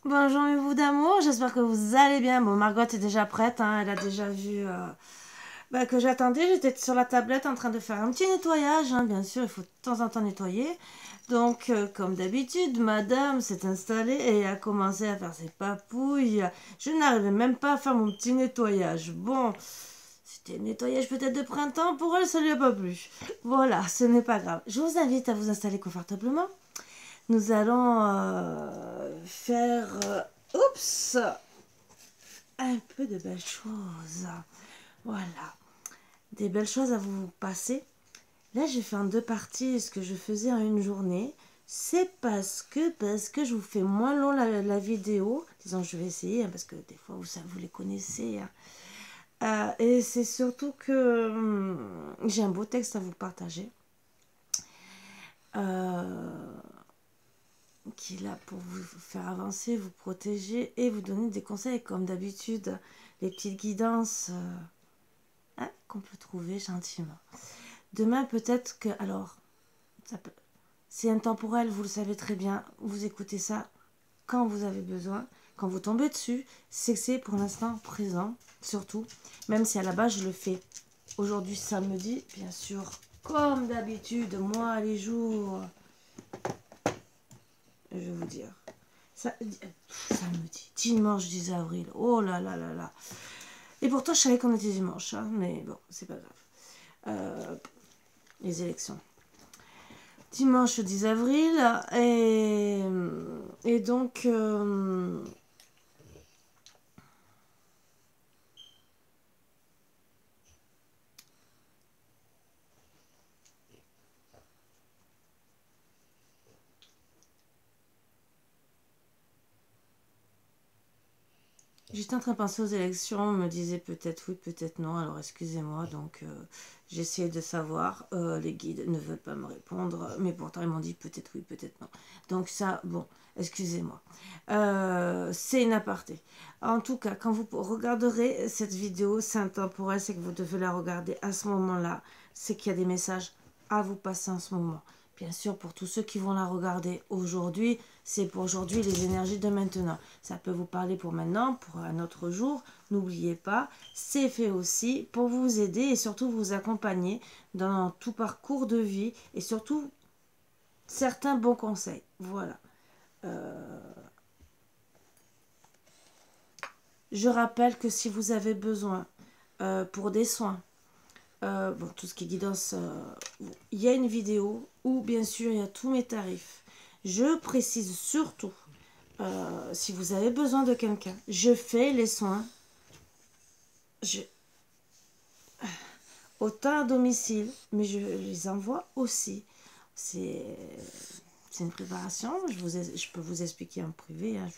Bonjour mes bouts d'amour, j'espère que vous allez bien. Bon, Margot est déjà prête, hein, elle a déjà vu que j'attendais. J'étais sur la tablette en train de faire un petit nettoyage, hein. Bien sûr, il faut de temps en temps nettoyer. Donc, comme d'habitude, madame s'est installée et a commencé à faire ses papouilles. Je n'arrivais même pas à faire mon petit nettoyage. Bon, c'était un nettoyage peut-être de printemps, pour elle, ça lui a pas plu. Voilà, ce n'est pas grave. Je vous invite à vous installer confortablement. Nous allons faire oups, un peu de belles choses. Voilà, des belles choses à vous passer. Là, j'ai fait en deux parties ce que je faisais en une journée. C'est parce que je vous fais moins long la vidéo. Disons, je vais essayer, hein, parce que des fois, vous les connaissez. Hein. Et c'est surtout que j'ai un beau texte à vous partager. Qui est là pour vous faire avancer, vous protéger et vous donner des conseils comme d'habitude, les petites guidances qu'on peut trouver gentiment. Demain peut-être que, alors, c'est intemporel, vous le savez très bien, vous écoutez ça quand vous avez besoin, quand vous tombez dessus, c'est que c'est pour l'instant présent, surtout, même si à la base je le fais aujourd'hui samedi, bien sûr, comme d'habitude, moi les jours, je vais vous dire. Samedi, dimanche 10 avril. Oh là là là là. Et pourtant, je savais qu'on était dimanche, hein, mais bon, c'est pas grave. Les élections. Dimanche 10 avril, et donc, j'étais en train de penser aux élections, on me disait peut-être oui, peut-être non, alors excusez-moi, donc j'essayais de savoir, les guides ne veulent pas me répondre, mais pourtant ils m'ont dit peut-être oui, peut-être non. Donc ça, bon, excusez-moi. C'est une aparté. En tout cas, quand vous regarderez cette vidéo, c'est intemporel, c'est que vous devez la regarder à ce moment-là, c'est qu'il y a des messages à vous passer en ce moment. Bien sûr, pour tous ceux qui vont la regarder aujourd'hui, c'est pour aujourd'hui les énergies de maintenant. Ça peut vous parler pour maintenant, pour un autre jour. N'oubliez pas, c'est fait aussi pour vous aider et surtout vous accompagner dans tout parcours de vie et surtout certains bons conseils. Voilà. Je rappelle que si vous avez besoin pour des soins, bon, tout ce qui est guidance, il y a une vidéo où bien sûr il y a tous mes tarifs. Je précise surtout, si vous avez besoin de quelqu'un, je fais les soins autant à domicile, mais je les envoie aussi. C'est une préparation, je peux vous expliquer en privé. Hein,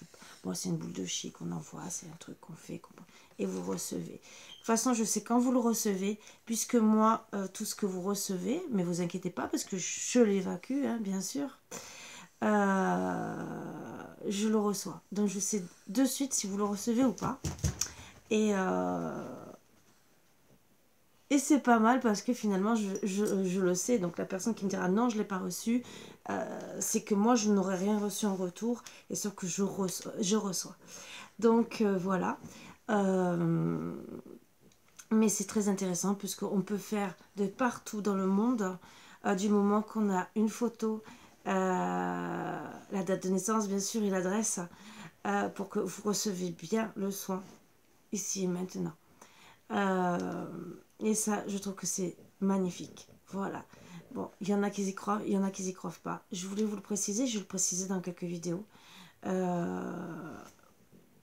bon, c'est une boule de chi qu'on envoie, c'est un truc qu'on fait, et vous recevez. De toute façon, je sais quand vous le recevez, puisque moi, tout ce que vous recevez, mais vous inquiétez pas, parce que je l'évacue, hein, bien sûr, je le reçois. Donc, je sais de suite si vous le recevez ou pas. Et c'est pas mal parce que finalement, je le sais. Donc la personne qui me dira non, je ne l'ai pas reçu, c'est que moi, je n'aurais rien reçu en retour. Et sauf que je reçois. Donc voilà. Mais c'est très intéressant puisqu'on peut faire de partout dans le monde, du moment qu'on a une photo, la date de naissance bien sûr et l'adresse, pour que vous recevez bien le soin ici et maintenant. Et ça, je trouve que c'est magnifique. Voilà. Bon, il y en a qui y croient, il y en a qui y croient pas. Je voulais vous le préciser, je vais le préciser dans quelques vidéos.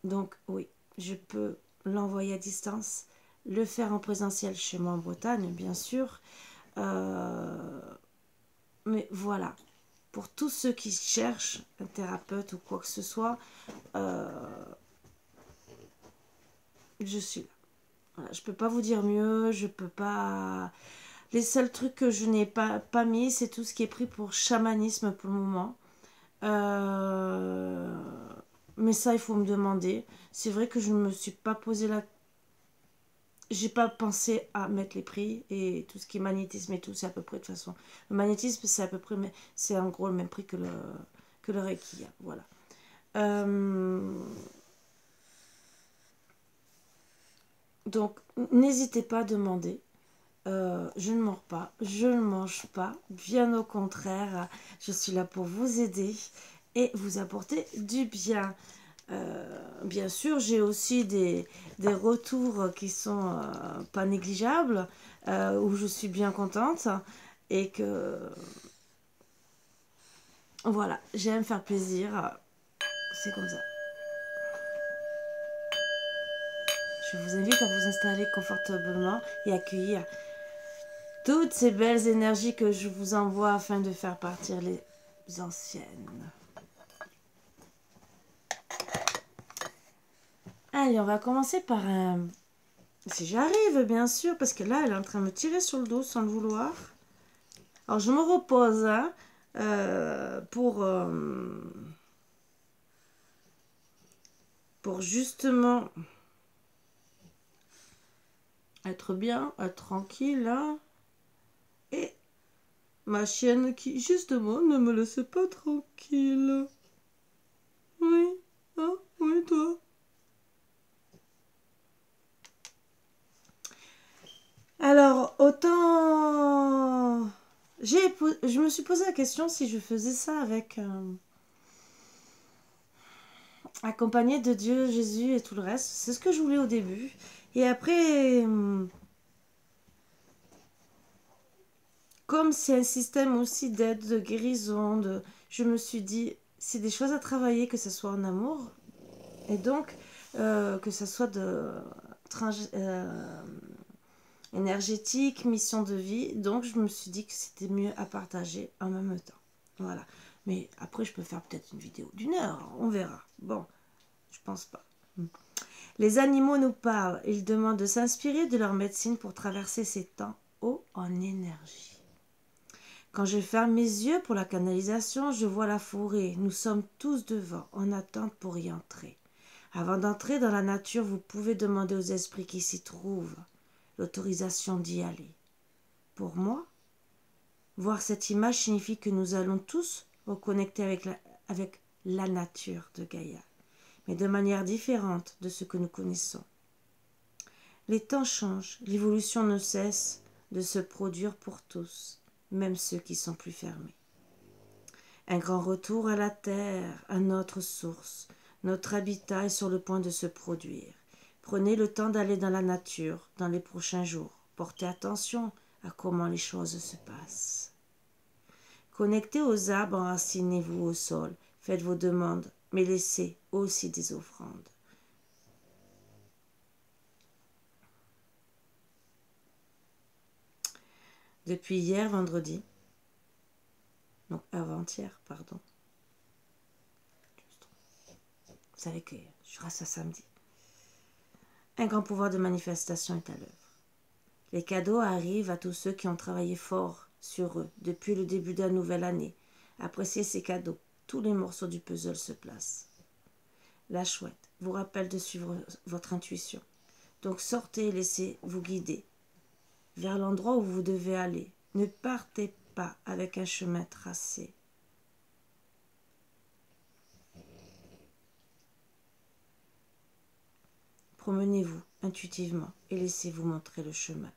Donc, oui, je peux l'envoyer à distance, le faire en présentiel chez moi en Bretagne, bien sûr. Mais voilà, pour tous ceux qui cherchent un thérapeute ou quoi que ce soit, je suis là. Voilà, je peux pas vous dire mieux, je peux pas. Les seuls trucs que je n'ai pas mis, c'est tout ce qui est pris pour chamanisme pour le moment. Mais ça, il faut me demander. C'est vrai que je ne me suis pas posé la. J'ai pas pensé à mettre les prix et tout ce qui est magnétisme et tout, c'est à peu près de toute façon. Le magnétisme, c'est à peu près, c'est en gros le même prix que le Reiki. Voilà. Donc, n'hésitez pas à demander. Je ne mords pas, je ne mange pas. Bien au contraire, je suis là pour vous aider et vous apporter du bien. Bien sûr, j'ai aussi des retours qui sont pas négligeables, où je suis bien contente et que voilà, j'aime faire plaisir. C'est comme ça. Je vous invite à vous installer confortablement et accueillir toutes ces belles énergies que je vous envoie afin de faire partir les anciennes. Allez, on va commencer par un... Si j'arrive, bien sûr, parce que là, elle est en train de me tirer sur le dos sans le vouloir. Alors, je me repose hein, pour justement être bien, être tranquille. Hein. Et ma chienne qui, justement, ne me laisse pas tranquille. Oui, hein, oui, toi. Alors, autant... Je me suis posé la question si je faisais ça avec... accompagné de Dieu, Jésus et tout le reste. C'est ce que je voulais au début. Et après, comme c'est un système aussi d'aide, de guérison, je me suis dit, c'est des choses à travailler, que ce soit en amour. Et donc, que ce soit énergétique, mission de vie. Donc, je me suis dit que c'était mieux à partager en même temps. Voilà. Mais après, je peux faire peut-être une vidéo d'1 heure. On verra. Bon, je pense pas. Les animaux nous parlent. Ils demandent de s'inspirer de leur médecine pour traverser ces temps hauts en énergie. Quand je ferme mes yeux pour la canalisation, je vois la forêt. Nous sommes tous devant, en attente pour y entrer. Avant d'entrer dans la nature, vous pouvez demander aux esprits qui s'y trouvent l'autorisation d'y aller. Pour moi, voir cette image signifie que nous allons tous reconnecter avec la nature de Gaïa, mais de manière différente de ce que nous connaissons. Les temps changent, l'évolution ne cesse de se produire pour tous, même ceux qui sont plus fermés. Un grand retour à la terre, à notre source, notre habitat est sur le point de se produire. Prenez le temps d'aller dans la nature dans les prochains jours. Portez attention à comment les choses se passent. Connectez aux arbres, enracinez-vous au sol, faites vos demandes, mais laissez aussi des offrandes. Depuis hier, vendredi, donc avant-hier, pardon. Vous savez que je reste à samedi. Un grand pouvoir de manifestation est à l'œuvre. Les cadeaux arrivent à tous ceux qui ont travaillé fort sur eux depuis le début de la nouvelle année. Appréciez ces cadeaux. Tous les morceaux du puzzle se placent. La chouette vous rappelle de suivre votre intuition. Donc sortez et laissez-vous guider vers l'endroit où vous devez aller. Ne partez pas avec un chemin tracé. Promenez-vous intuitivement et laissez-vous montrer le chemin.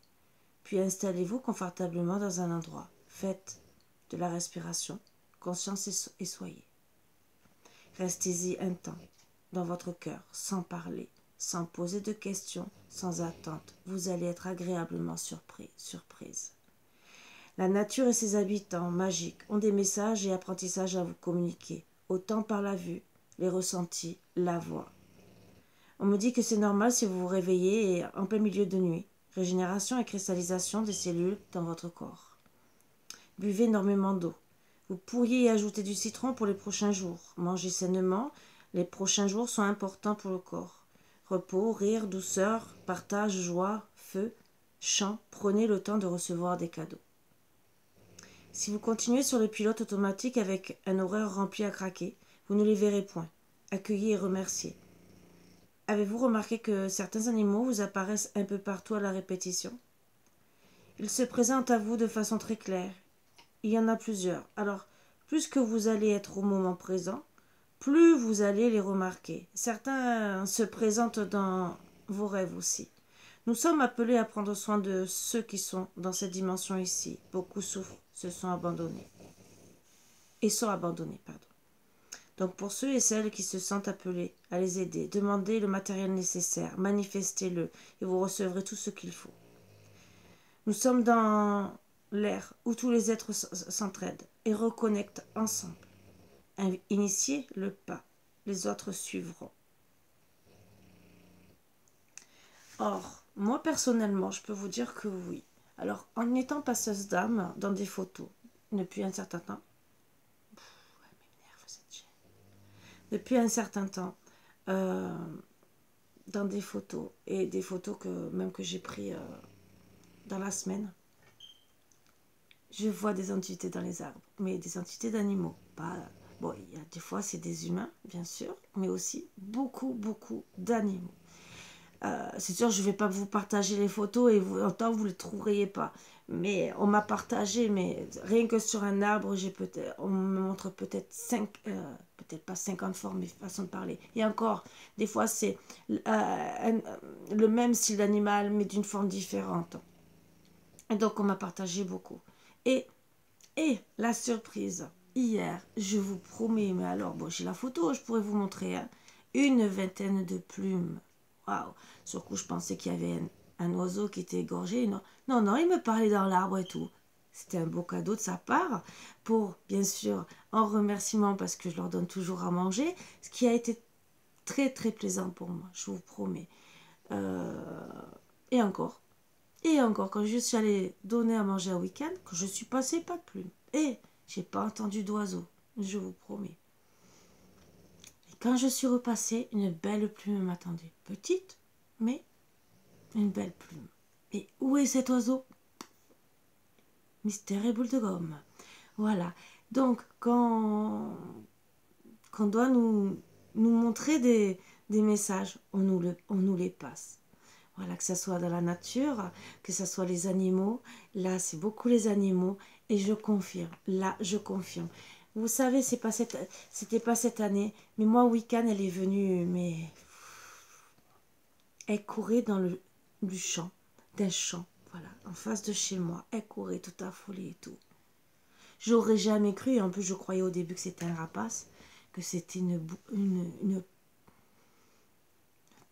Puis installez-vous confortablement dans un endroit. Faites de la respiration, conscience et soyez. Restez-y un temps, dans votre cœur, sans parler, sans poser de questions, sans attente. Vous allez être agréablement surprise. La nature et ses habitants magiques ont des messages et apprentissages à vous communiquer, autant par la vue, les ressentis, la voix. On me dit que c'est normal si vous vous réveillez en plein milieu de nuit. Régénération et cristallisation des cellules dans votre corps. Buvez énormément d'eau. Vous pourriez y ajouter du citron pour les prochains jours. Mangez sainement. Les prochains jours sont importants pour le corps. Repos, rire, douceur, partage, joie, feu, chant. Prenez le temps de recevoir des cadeaux. Si vous continuez sur le pilote automatique avec un horaire rempli à craquer, vous ne les verrez point. Accueillez et remerciez. Avez-vous remarqué que certains animaux vous apparaissent un peu partout à la répétition? Ils se présentent à vous de façon très claire. Il y en a plusieurs. Alors, plus que vous allez être au moment présent, plus vous allez les remarquer. Certains se présentent dans vos rêves aussi. Nous sommes appelés à prendre soin de ceux qui sont dans cette dimension ici. Beaucoup souffrent, se sont abandonnés. Et sont abandonnés, pardon. Donc pour ceux et celles qui se sentent appelés à les aider, demandez le matériel nécessaire, manifestez-le et vous recevrez tout ce qu'il faut. Nous sommes dans l'ère où tous les êtres s'entraident et reconnectent ensemble. Initiez le pas, les autres suivront. Or, moi personnellement, je peux vous dire que oui. Alors, en étant passeuse d'âme dans des photos depuis un certain temps, depuis un certain temps, dans des photos, et des photos que j'ai prises dans la semaine, je vois des entités dans les arbres, mais des entités d'animaux. Bon, il y a des fois c'est des humains, bien sûr, mais aussi beaucoup, beaucoup d'animaux. C'est sûr, je ne vais pas vous partager les photos et autant vous ne les trouverez pas. Mais on m'a partagé, mais rien que sur un arbre, on me montre peut-être peut-être pas 50 formes, mais façon de parler. Et encore, des fois, c'est le même style d'animal, mais d'une forme différente. Et donc, on m'a partagé beaucoup. Et la surprise, hier, je vous promets, mais alors, bon, j'ai la photo, je pourrais vous montrer, hein, une vingtaine de plumes. Waouh! Sur coup, je pensais qu'il y avait un oiseau qui était égorgé. Non, non, non, il me parlait dans l'arbre et tout. C'était un beau cadeau de sa part, pour, bien sûr, en remerciement, parce que je leur donne toujours à manger, ce qui a été très, très plaisant pour moi, je vous promets. Et encore, quand je suis allée donner à manger un week-end, quand je suis passée, pas de plume. Et j'ai pas entendu d'oiseau, je vous promets. Et quand je suis repassée, une belle plume m'attendait. Petite, mais une belle plume. Et où est cet oiseau? Mystère et boule de gomme. Voilà. Donc, quand on doit nous montrer des messages, on nous les passe. Voilà, que ce soit dans la nature, que ce soit les animaux. Là, c'est beaucoup les animaux. Et je confirme. Là, je confirme. Vous savez, c'était pas cette année. Mais moi, week-end, elle est venue. Mais elle courait dans du champ. D'un champ. Voilà, en face de chez moi. Elle courait tout affolée et tout. J'aurais jamais cru. En plus, je croyais au début que c'était un rapace. Que c'était une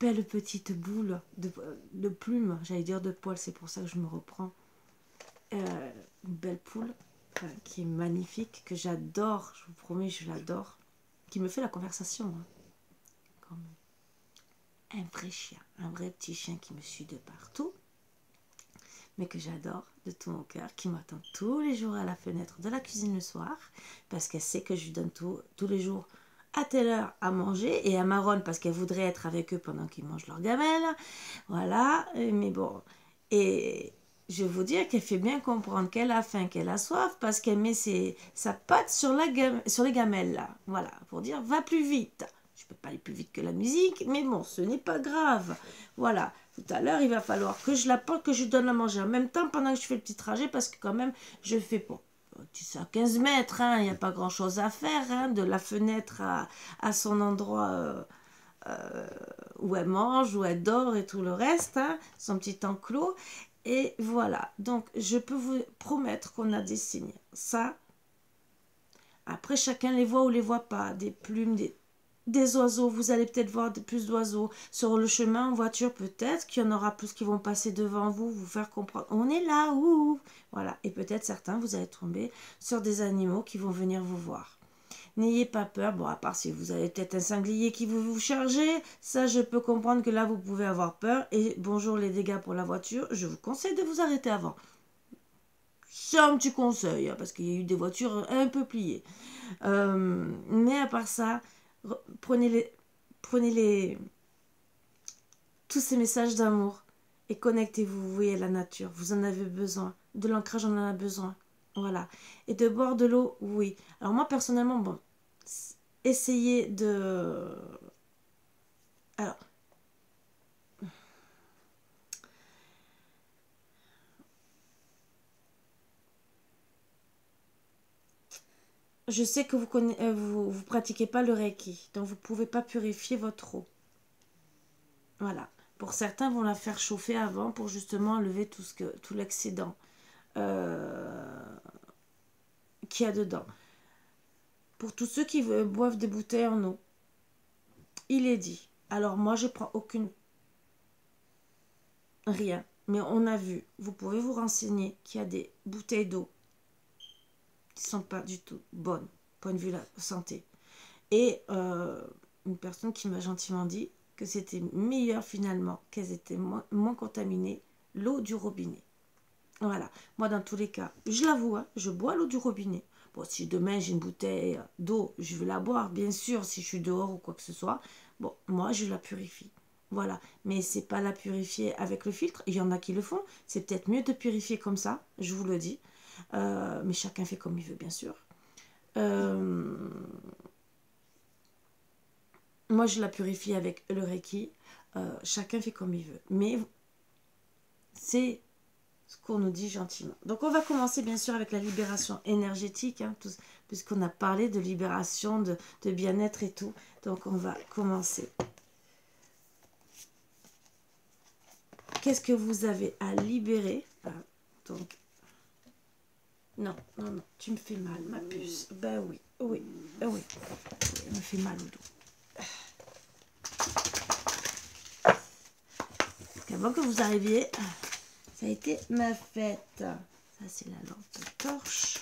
belle petite boule de plumes, j'allais dire de poils, c'est pour ça que je me reprends. Une belle poule qui est magnifique, que j'adore, je vous promets, je l'adore, qui me fait la conversation. Hein. Comme un vrai chien, un vrai petit chien qui me suit de partout, mais que j'adore de tout mon cœur, qui m'attend tous les jours à la fenêtre de la cuisine le soir, parce qu'elle sait que je lui donne tous les jours à telle heure à manger, et à Maronne parce qu'elle voudrait être avec eux pendant qu'ils mangent leur gamelle. Voilà, mais bon. Et je vais vous dire qu'elle fait bien comprendre qu'elle a faim, qu'elle a soif, parce qu'elle met sa patte sur les gamelles, là. Voilà, pour dire va plus vite. Je ne peux pas aller plus vite que la musique, mais bon, ce n'est pas grave. Voilà, tout à l'heure, il va falloir que je la porte, que je lui donne à manger en même temps pendant que je fais le petit trajet, parce que quand même, je fais pour à 15 mètres, il n'y a pas grand chose à faire, hein, de la fenêtre à son endroit où elle mange, où elle dort et tout le reste, hein, son petit enclos. Et voilà, donc je peux vous promettre qu'on a des signes. Ça, après chacun les voit ou les voit pas, des plumes, des oiseaux, vous allez peut-être voir plus d'oiseaux sur le chemin en voiture, peut-être qu'il y en aura plus qui vont passer devant vous, vous faire comprendre on est là, ouh, voilà, et peut-être certains vous allez tomber sur des animaux qui vont venir vous voir. N'ayez pas peur, bon, à part si vous avez peut-être un sanglier qui vous charger, ça je peux comprendre que là vous pouvez avoir peur, et bonjour les dégâts pour la voiture, je vous conseille de vous arrêter avant. C'est un petit conseil, hein, parce qu'il y a eu des voitures un peu pliées. Mais à part ça, prenez tous ces messages d'amour et connectez-vous, vous voyez, à la nature. Vous en avez besoin. De l'ancrage, on en a besoin. Voilà. Et de boire de l'eau, oui. Alors moi, personnellement, bon, essayez de... Alors, je sais que vous pratiquez pas le Reiki, donc vous pouvez pas purifier votre eau. Voilà. Pour certains, vont la faire chauffer avant pour justement enlever tout l'excédent qu'il y a dedans. Pour tous ceux qui boivent des bouteilles en eau, il est dit. Alors moi, je prends aucune... Rien. Mais on a vu, vous pouvez vous renseigner qu'il y a des bouteilles d'eau qui ne sont pas du tout bonnes, point de vue de la santé. Et une personne qui m'a gentiment dit que c'était meilleur finalement, qu'elles étaient moins contaminées, l'eau du robinet. Voilà. Moi, dans tous les cas, je l'avoue, hein, je bois l'eau du robinet. Bon, si demain j'ai une bouteille d'eau, je vais la boire, bien sûr, si je suis dehors ou quoi que ce soit. Bon, moi, je la purifie. Voilà. Mais c'est pas la purifier avec le filtre. Il y en a qui le font. C'est peut-être mieux de purifier comme ça, je vous le dis. Mais chacun fait comme il veut, bien sûr. Moi, je la purifie avec le Reiki. Chacun fait comme il veut. Mais c'est ce qu'on nous dit gentiment. Donc, on va commencer, bien sûr, avec la libération énergétique, hein, puisqu'on a parlé de libération, de bien-être et tout. Donc, on va commencer. Qu'est-ce que vous avez à libérer? Donc, non, non, non, tu me fais mal, ma puce. Ben oui, oui, oui. Elle me fait mal au dos. Avant que vous arriviez, ça a été ma fête. Ça, c'est la lampe torche.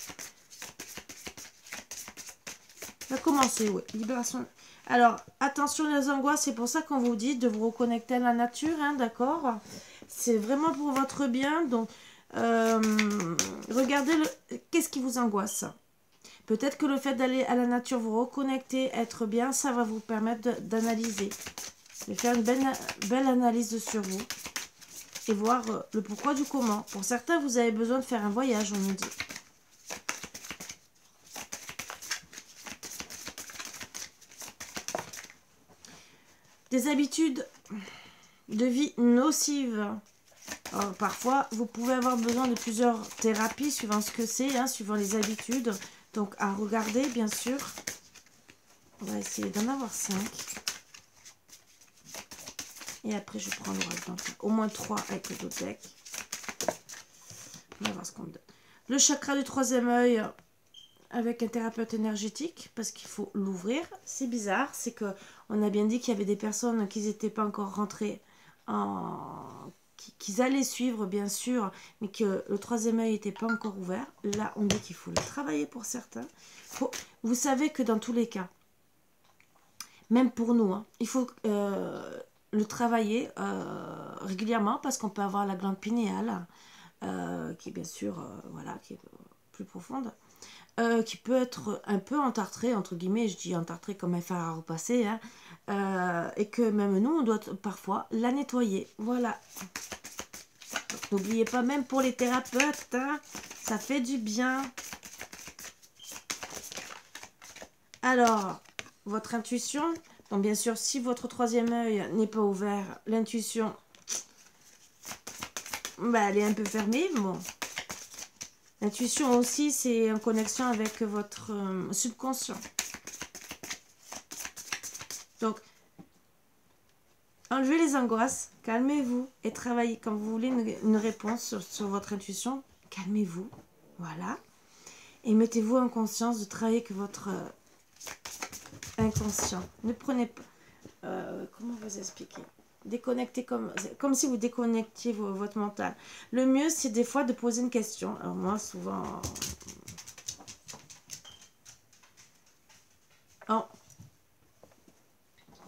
On va commencer, oui. Libération. Alors, attention les angoisses, c'est pour ça qu'on vous dit de vous reconnecter à la nature, hein, d'accord? C'est vraiment pour votre bien. Donc, regardez qu'est-ce qui vous angoisse. Peut-être que le fait d'aller à la nature, vous reconnecter, être bien, ça va vous permettre d'analyser. De faire une belle analyse sur vous. Et voir le pourquoi du comment. Pour certains, vous avez besoin de faire un voyage, on nous dit. Des habitudes de vie nocives. Alors, parfois, vous pouvez avoir besoin de plusieurs thérapies, suivant ce que c'est, hein, suivant les habitudes. Donc, à regarder, bien sûr. On va essayer d'en avoir 5. Et après, je prends l'oracle. Donc, au moins 3 avec le deck. On va voir ce qu'on me donne. Le chakra du troisième œil avec un thérapeute énergétique, parce qu'il faut l'ouvrir. C'est bizarre, c'est que on a bien dit qu'il y avait des personnes qui n'étaient pas encore rentrées qu'ils allaient suivre, bien sûr, mais que le troisième œil n'était pas encore ouvert. Là, on dit qu'il faut le travailler pour certains. Vous savez que dans tous les cas, même pour nous, hein, il faut le travailler régulièrement, parce qu'on peut avoir la glande pinéale, qui est bien sûr, voilà, qui est plus profonde. Qui peut être un peu entartré, entre guillemets, je dis entartré comme un fer à repasser, hein, et que même nous, on doit parfois la nettoyer. Voilà. N'oubliez pas, même pour les thérapeutes, hein, ça fait du bien. Alors, votre intuition, donc bien sûr, si votre troisième œil n'est pas ouvert, l'intuition, bah, elle est un peu fermée, bon. L'intuition aussi, c'est en connexion avec votre subconscient. Donc, enlevez les angoisses, calmez-vous et travaillez. Quand vous voulez une réponse sur votre intuition, calmez-vous, voilà. Et mettez-vous en conscience de travailler avec votre inconscient. Ne prenez pas... comment vous expliquer? Déconnecter comme si vous déconnectiez votre mental. Le mieux, c'est des fois de poser une question. Alors moi, souvent... Oh,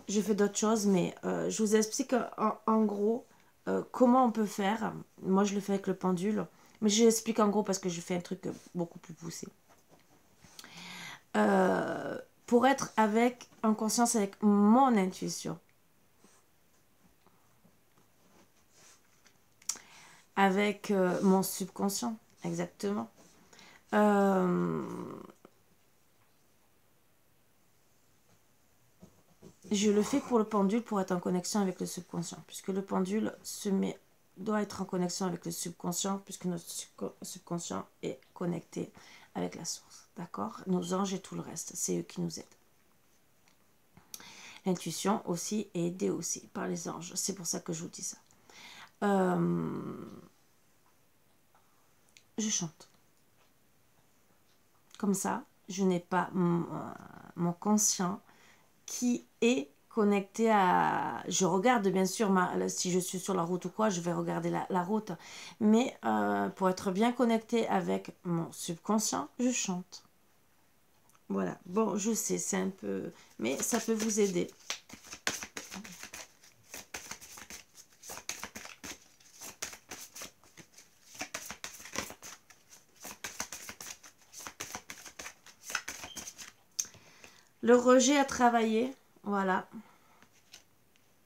je fais d'autres choses, mais je vous explique en gros comment on peut faire. Moi, je le fais avec le pendule, mais je l'explique en gros parce que je fais un truc beaucoup plus poussé. Pour être en conscience avec mon intuition. Avec mon subconscient, exactement. Je le fais pour le pendule pour être en connexion avec le subconscient, puisque le pendule se met doit être en connexion avec le subconscient, puisque notre subconscient est connecté avec la source. D'accord? Nos anges et tout le reste, c'est eux qui nous aident. L'intuition aussi est aidée aussi par les anges. C'est pour ça que je vous dis ça. Je chante. Comme ça, je n'ai pas mon conscient qui est connecté à... Je regarde bien sûr, si je suis sur la route ou quoi, je vais regarder la route. Mais pour être bien connecté avec mon subconscient, je chante. Voilà. Bon, je sais, c'est un peu... Mais ça peut vous aider. Le rejet à travailler, voilà.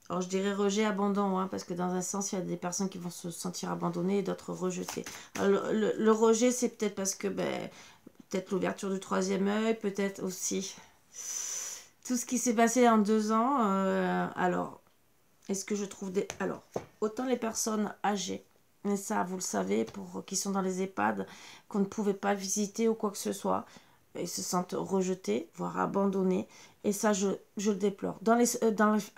Alors je dirais rejet, abandon, hein, parce que dans un sens, il y a des personnes qui vont se sentir abandonnées et d'autres rejetées. Le rejet, c'est peut-être parce que, peut-être l'ouverture du troisième œil, peut-être aussi tout ce qui s'est passé en 2 ans. Alors, est-ce que je trouve des... Alors, autant les personnes âgées, mais ça, vous le savez, qui sont dans les EHPAD, qu'on ne pouvait pas visiter ou quoi que ce soit, ils se sentent rejetés, voire abandonnés. Et ça, je le déplore. Dans les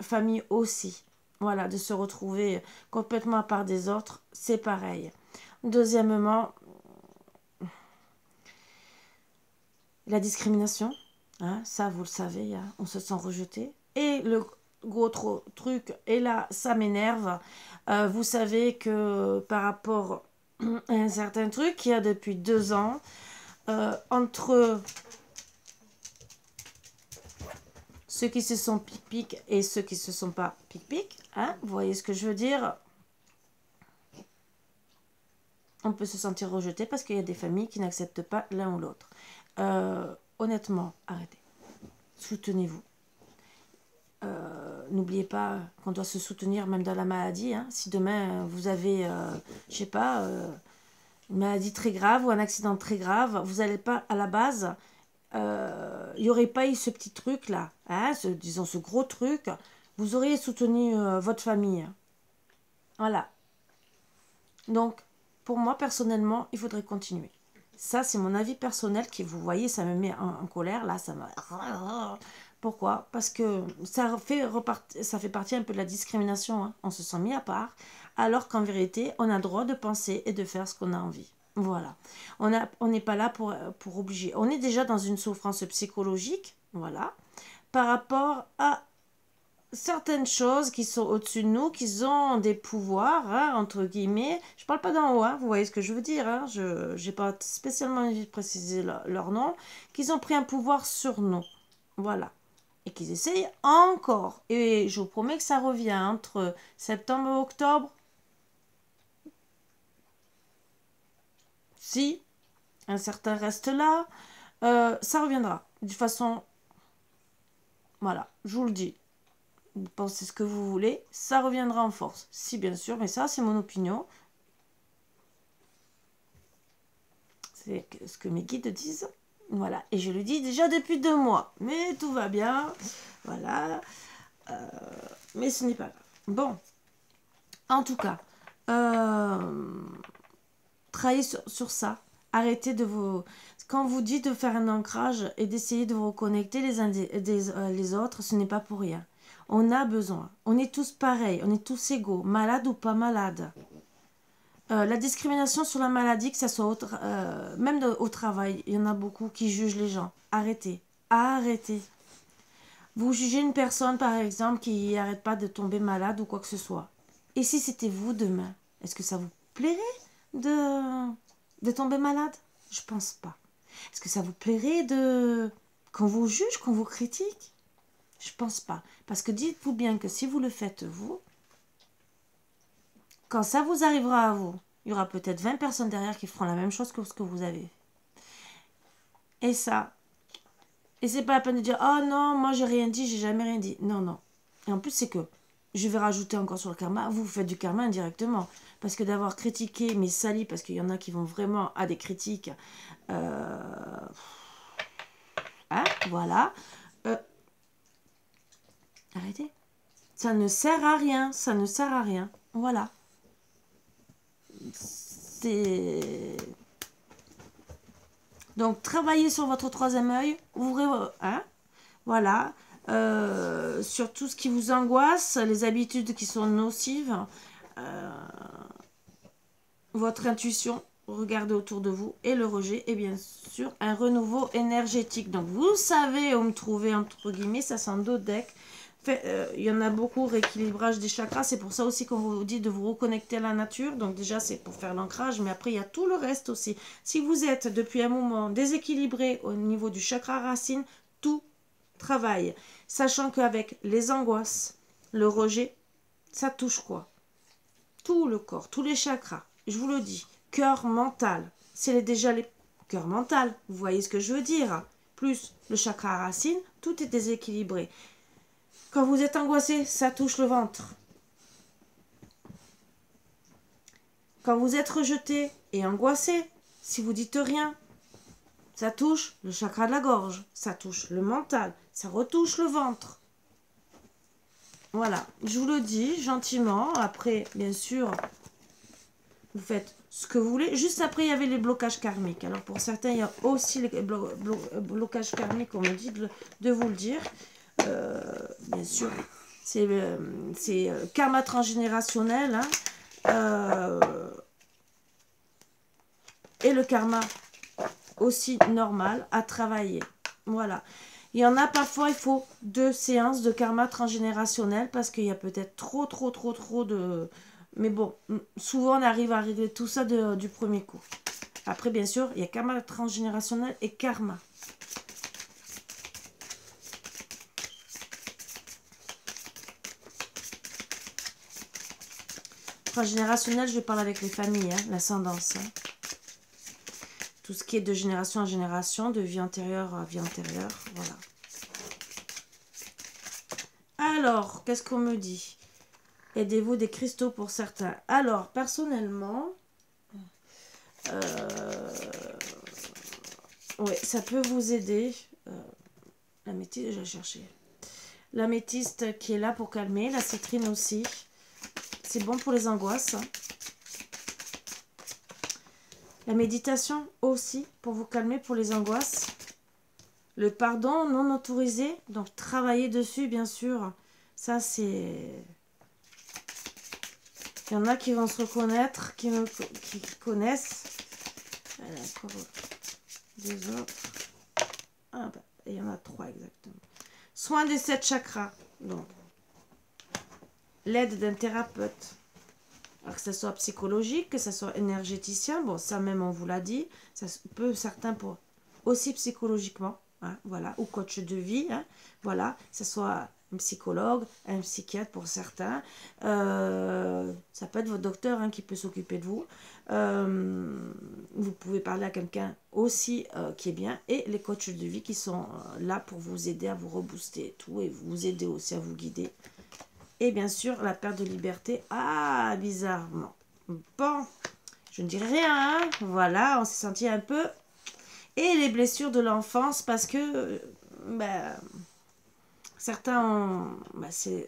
familles aussi. Voilà, de se retrouver complètement à part des autres, c'est pareil. Deuxièmement, la discrimination. Hein, ça, vous le savez, hein, on se sent rejeté. Et le gros truc, et là, ça m'énerve. Vous savez que par rapport à un certain truc qu'il y a depuis 2 ans, entre ceux qui se sont pic-pic et ceux qui se sont pas pic-pic, hein, vous voyez ce que je veux dire? On peut se sentir rejeté parce qu'il y a des familles qui n'acceptent pas l'un ou l'autre. Honnêtement, arrêtez. Soutenez-vous. N'oubliez pas qu'on doit se soutenir même dans la maladie. Hein. Si demain vous avez, je sais pas, une maladie très grave ou un accident très grave, vous n'allez pas à la base, il n'y aurait pas eu ce petit truc là, hein, disons ce gros truc, vous auriez soutenu votre famille. Voilà. Donc, pour moi personnellement, il faudrait continuer. Ça, c'est mon avis personnel qui, vous voyez, ça me met en colère. Là, ça me... Pourquoi? Parce que ça fait partie un peu de la discrimination. Hein. On se sent mis à part, alors qu'en vérité, on a le droit de penser et de faire ce qu'on a envie. Voilà. On n'est pas là pour obliger. On est déjà dans une souffrance psychologique, voilà, par rapport à certaines choses qui sont au-dessus de nous, qui ont des pouvoirs, hein, entre guillemets. Je parle pas d'en haut, hein, vous voyez ce que je veux dire. Hein, je n'ai pas spécialement envie de préciser leur nom. Qu'ils ont pris un pouvoir sur nous. Voilà. Et qu'ils essayent encore. Et je vous promets que ça revient entre septembre et octobre. Si un certain reste là, ça reviendra. De toute façon, voilà, je vous le dis. Vous pensez ce que vous voulez, ça reviendra en force. Si, bien sûr, mais ça, c'est mon opinion. C'est ce que mes guides disent. Voilà, et je le dis déjà depuis 2 mois. Mais tout va bien. Voilà. Mais ce n'est pas grave. Bon. En tout cas, travaillez sur ça. Arrêtez de vous... Quand vous dites de faire un ancrage et d'essayer de vous reconnecter les uns les autres, ce n'est pas pour rien. On a besoin. On est tous pareils. On est tous égaux. Malades ou pas malades. La discrimination sur la maladie, que ce soit même au travail, il y en a beaucoup qui jugent les gens. Arrêtez. Arrêtez. Vous jugez une personne, par exemple, qui n'arrête pas de tomber malade ou quoi que ce soit. Et si c'était vous demain, est-ce que ça vous plairait de tomber malade? Je pense pas. Est-ce que ça vous plairait qu'on vous juge, qu'on vous critique? Je pense pas. Parce que dites-vous bien que si vous le faites vous, quand ça vous arrivera à vous, il y aura peut-être 20 personnes derrière qui feront la même chose que ce que vous avez. Et ça, et c'est pas la peine de dire « Oh non, moi j'ai rien dit, j'ai jamais rien dit. » Non, non. Et en plus, c'est que, je vais rajouter encore sur le karma, vous faites du karma indirectement. Parce que d'avoir critiqué, mais sali, parce qu'il y en a qui vont vraiment à des critiques, hein, voilà. Arrêtez. Ça ne sert à rien, ça ne sert à rien. Voilà. c'est... Donc, travaillez sur votre troisième œil. Ouvrez... Hein, voilà. Sur tout ce qui vous angoisse, les habitudes qui sont nocives, votre intuition, regardez autour de vous, et le rejet, et bien sûr, un renouveau énergétique. Donc, vous savez où me trouver, entre guillemets, ça sent d'autres decks. Il y en a beaucoup, rééquilibrage des chakras, c'est pour ça aussi qu'on vous dit de vous reconnecter à la nature. Donc déjà, c'est pour faire l'ancrage, mais après, il y a tout le reste aussi. Si vous êtes depuis un moment déséquilibré au niveau du chakra racine, tout travaille. Sachant qu'avec les angoisses, le rejet, ça touche quoi? Tout le corps, tous les chakras. Je vous le dis, cœur mental, c'est déjà les cœur mental, vous voyez ce que je veux dire? Plus le chakra racine, tout est déséquilibré. Quand vous êtes angoissé, ça touche le ventre. Quand vous êtes rejeté et angoissé, si vous dites rien, ça touche le chakra de la gorge, ça touche le mental, ça retouche le ventre. Voilà, je vous le dis gentiment. Après, bien sûr, vous faites ce que vous voulez. Juste après, il y avait les blocages karmiques. Alors, pour certains, il y a aussi les blocages karmiques, on me dit de vous le dire. Bien sûr, c'est karma transgénérationnel, hein, et le karma aussi normal à travailler. Voilà. Il y en a parfois, il faut 2 séances de karma transgénérationnel parce qu'il y a peut-être trop de... Mais bon, souvent on arrive à régler tout ça du premier coup. Après, bien sûr, il y a karma transgénérationnel et karma. Transgénérationnel, je parle avec les familles, hein, l'ascendance. Hein. Tout ce qui est de génération en génération, de vie antérieure à vie antérieure, voilà. Alors, qu'est-ce qu'on me dit? Aidez-vous des cristaux pour certains. Alors, personnellement, ouais, ça peut vous aider. L'améthyste, je vais chercher. L'améthyste qui est là pour calmer, la citrine aussi. C'est bon pour les angoisses. La méditation aussi, pour vous calmer pour les angoisses. Le pardon non autorisé, donc travailler dessus, bien sûr. Ça, c'est... Il y en a qui vont se reconnaître, qui connaissent. Des autres. Ah, bah, il y en a 3 exactement. Soin des 7 chakras. Donc, l'aide d'un thérapeute. Alors que ce soit psychologique, que ce soit énergéticien, bon, ça même on vous l'a dit, ça peut certains pour aussi psychologiquement, hein, voilà, ou coach de vie, hein, voilà, que ce soit un psychologue, un psychiatre pour certains, ça peut être votre docteur hein, qui peut s'occuper de vous, vous pouvez parler à quelqu'un aussi qui est bien, et les coachs de vie qui sont là pour vous aider à vous rebooster et tout, et vous aider aussi à vous guider. Et bien sûr, la perte de liberté. Ah, bizarrement. Bon, je ne dirai rien. Hein. Voilà, on s'est senti un peu. Et les blessures de l'enfance, parce que certains ont...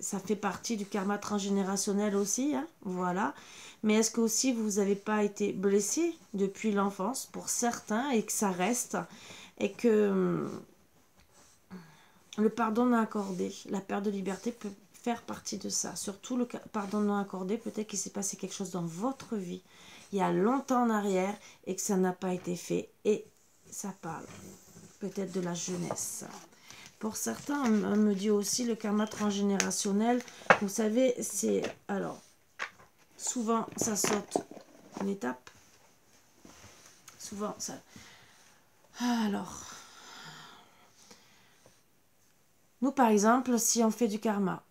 ça fait partie du karma transgénérationnel aussi. Hein, voilà. Mais est-ce que aussi vous n'avez pas été blessé depuis l'enfance pour certains et que ça reste et que le pardon non accordé, la perte de liberté peut faire partie de ça. Surtout le pardon non accordé, peut-être qu'il s'est passé quelque chose dans votre vie il y a longtemps en arrière et que ça n'a pas été fait et ça parle peut-être de la jeunesse. Pour certains, on me dit aussi le karma transgénérationnel. Vous savez, c'est... Alors, souvent, ça saute une étape. Souvent, ça... Alors... Nous, par exemple, si on fait du karma,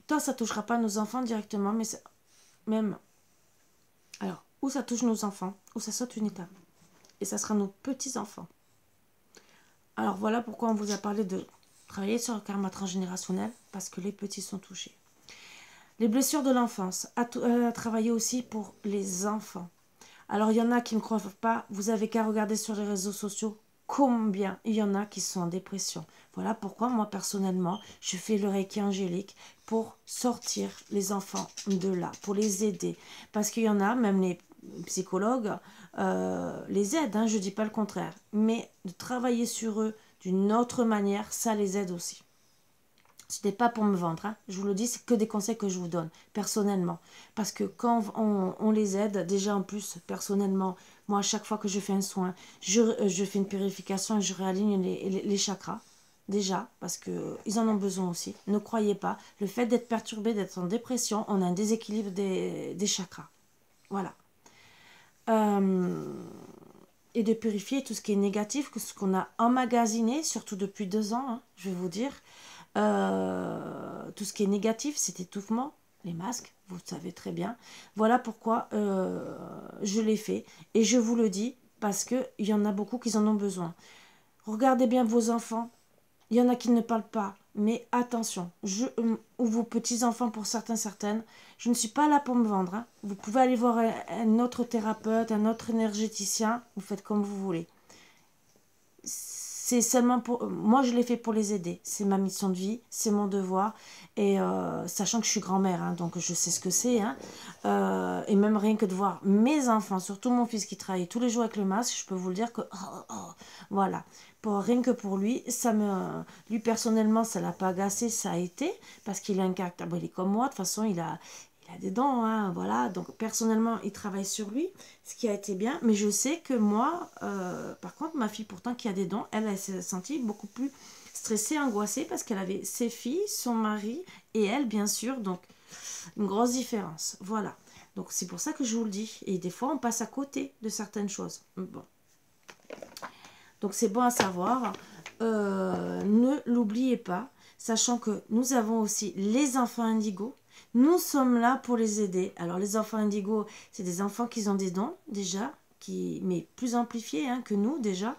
toi, ça ne touchera pas nos enfants directement, mais même... Alors, où ça touche nos enfants, où ça saute une étape. Et ça sera nos petits-enfants. Alors, voilà pourquoi on vous a parlé de travailler sur le karma transgénérationnel, parce que les petits sont touchés. Les blessures de l'enfance, à travailler aussi pour les enfants. Alors, il y en a qui ne croient pas, vous avez qu'à regarder sur les réseaux sociaux, combien il y en a qui sont en dépression. Voilà pourquoi moi personnellement, je fais le Reiki angélique pour sortir les enfants de là, pour les aider. Parce qu'il y en a, même les psychologues les aident, hein, je ne dis pas le contraire. Mais de travailler sur eux d'une autre manière, ça les aide aussi. Ce n'est pas pour me vendre, hein. Je vous le dis, c'est que des conseils que je vous donne, personnellement. Parce que quand on les aide, déjà en plus, personnellement, moi, à chaque fois que je fais un soin, je fais une purification et je réaligne les chakras. Déjà, parce qu'ils en ont besoin aussi. Ne croyez pas, le fait d'être perturbé, d'être en dépression, on a un déséquilibre des chakras. Voilà. Et de purifier tout ce qui est négatif, ce qu'on a emmagasiné, surtout depuis 2 ans, hein, je vais vous dire. Tout ce qui est négatif, c'est étouffement, les masques, vous le savez très bien. Voilà pourquoi je l'ai fait. Et je vous le dis parce qu'il y en a beaucoup qui en ont besoin. Regardez bien vos enfants. Il y en a qui ne parlent pas. Mais attention, ou vos petits-enfants pour certaines, je ne suis pas là pour me vendre. Hein. Vous pouvez aller voir un autre thérapeute, un autre énergéticien. Vous faites comme vous voulez. C'est seulement pour... Moi, je l'ai fait pour les aider. C'est ma mission de vie, c'est mon devoir. Et sachant que je suis grand-mère, hein, donc je sais ce que c'est. Hein. Et même rien que de voir mes enfants, surtout mon fils qui travaille tous les jours avec le masque, je peux vous le dire que... voilà. Rien que pour lui, lui personnellement, ça ne l'a pas agacé, ça a été. Parce qu'il a un caractère... Bon, il est comme moi, de toute façon, il a des dents, hein, voilà. Donc, personnellement, il travaille sur lui, ce qui a été bien. Mais je sais que moi, par contre, ma fille, pourtant, qui a des dents, elle s'est sentie beaucoup plus stressée, angoissée, parce qu'elle avait ses filles, son mari, et elle, bien sûr. Donc, une grosse différence. Voilà. Donc, c'est pour ça que je vous le dis. Et des fois, on passe à côté de certaines choses. Bon. Donc, c'est bon à savoir. Ne l'oubliez pas, sachant que nous avons aussi les enfants indigos. Nous sommes là pour les aider. Alors, les enfants indigos, c'est des enfants qui ont des dons, déjà, mais plus amplifiés hein, que nous, déjà,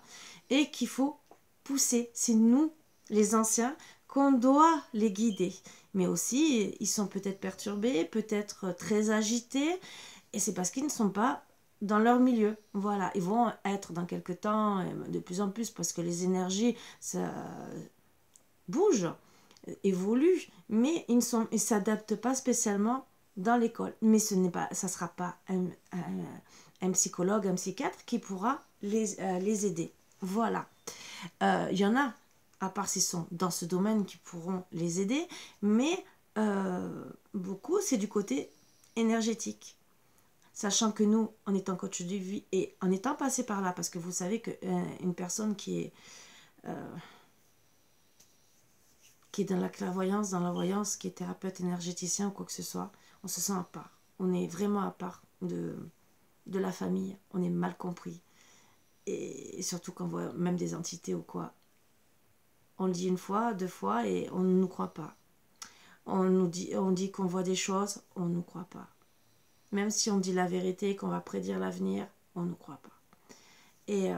et qu'il faut pousser. C'est nous, les anciens, qu'on doit les guider. Mais aussi, ils sont peut-être perturbés, peut-être très agités, et c'est parce qu'ils ne sont pas dans leur milieu. Voilà, ils vont être dans quelques temps, de plus en plus, parce que les énergies, ça bouge, évolue, mais ils ne s'adaptent pas spécialement dans l'école. Mais ça ne sera pas un psychologue, un psychiatre qui pourra les aider. Voilà. Il y en a, à part s'ils sont dans ce domaine, qui pourront les aider, mais beaucoup, c'est du côté énergétique. Sachant que nous, en étant coach de vie et en étant passé par là, parce que vous savez qu'une personne qui est dans la clairvoyance, dans la voyance, qui est thérapeute énergéticien ou quoi que ce soit, on se sent à part. On est vraiment à part de la famille. On est mal compris. Et surtout quand on voit même des entités ou quoi. On le dit 1 fois, 2 fois et on ne nous croit pas. On dit qu'on voit des choses, on ne nous croit pas. Même si on dit la vérité, qu'on va prédire l'avenir, on ne nous croit pas. Et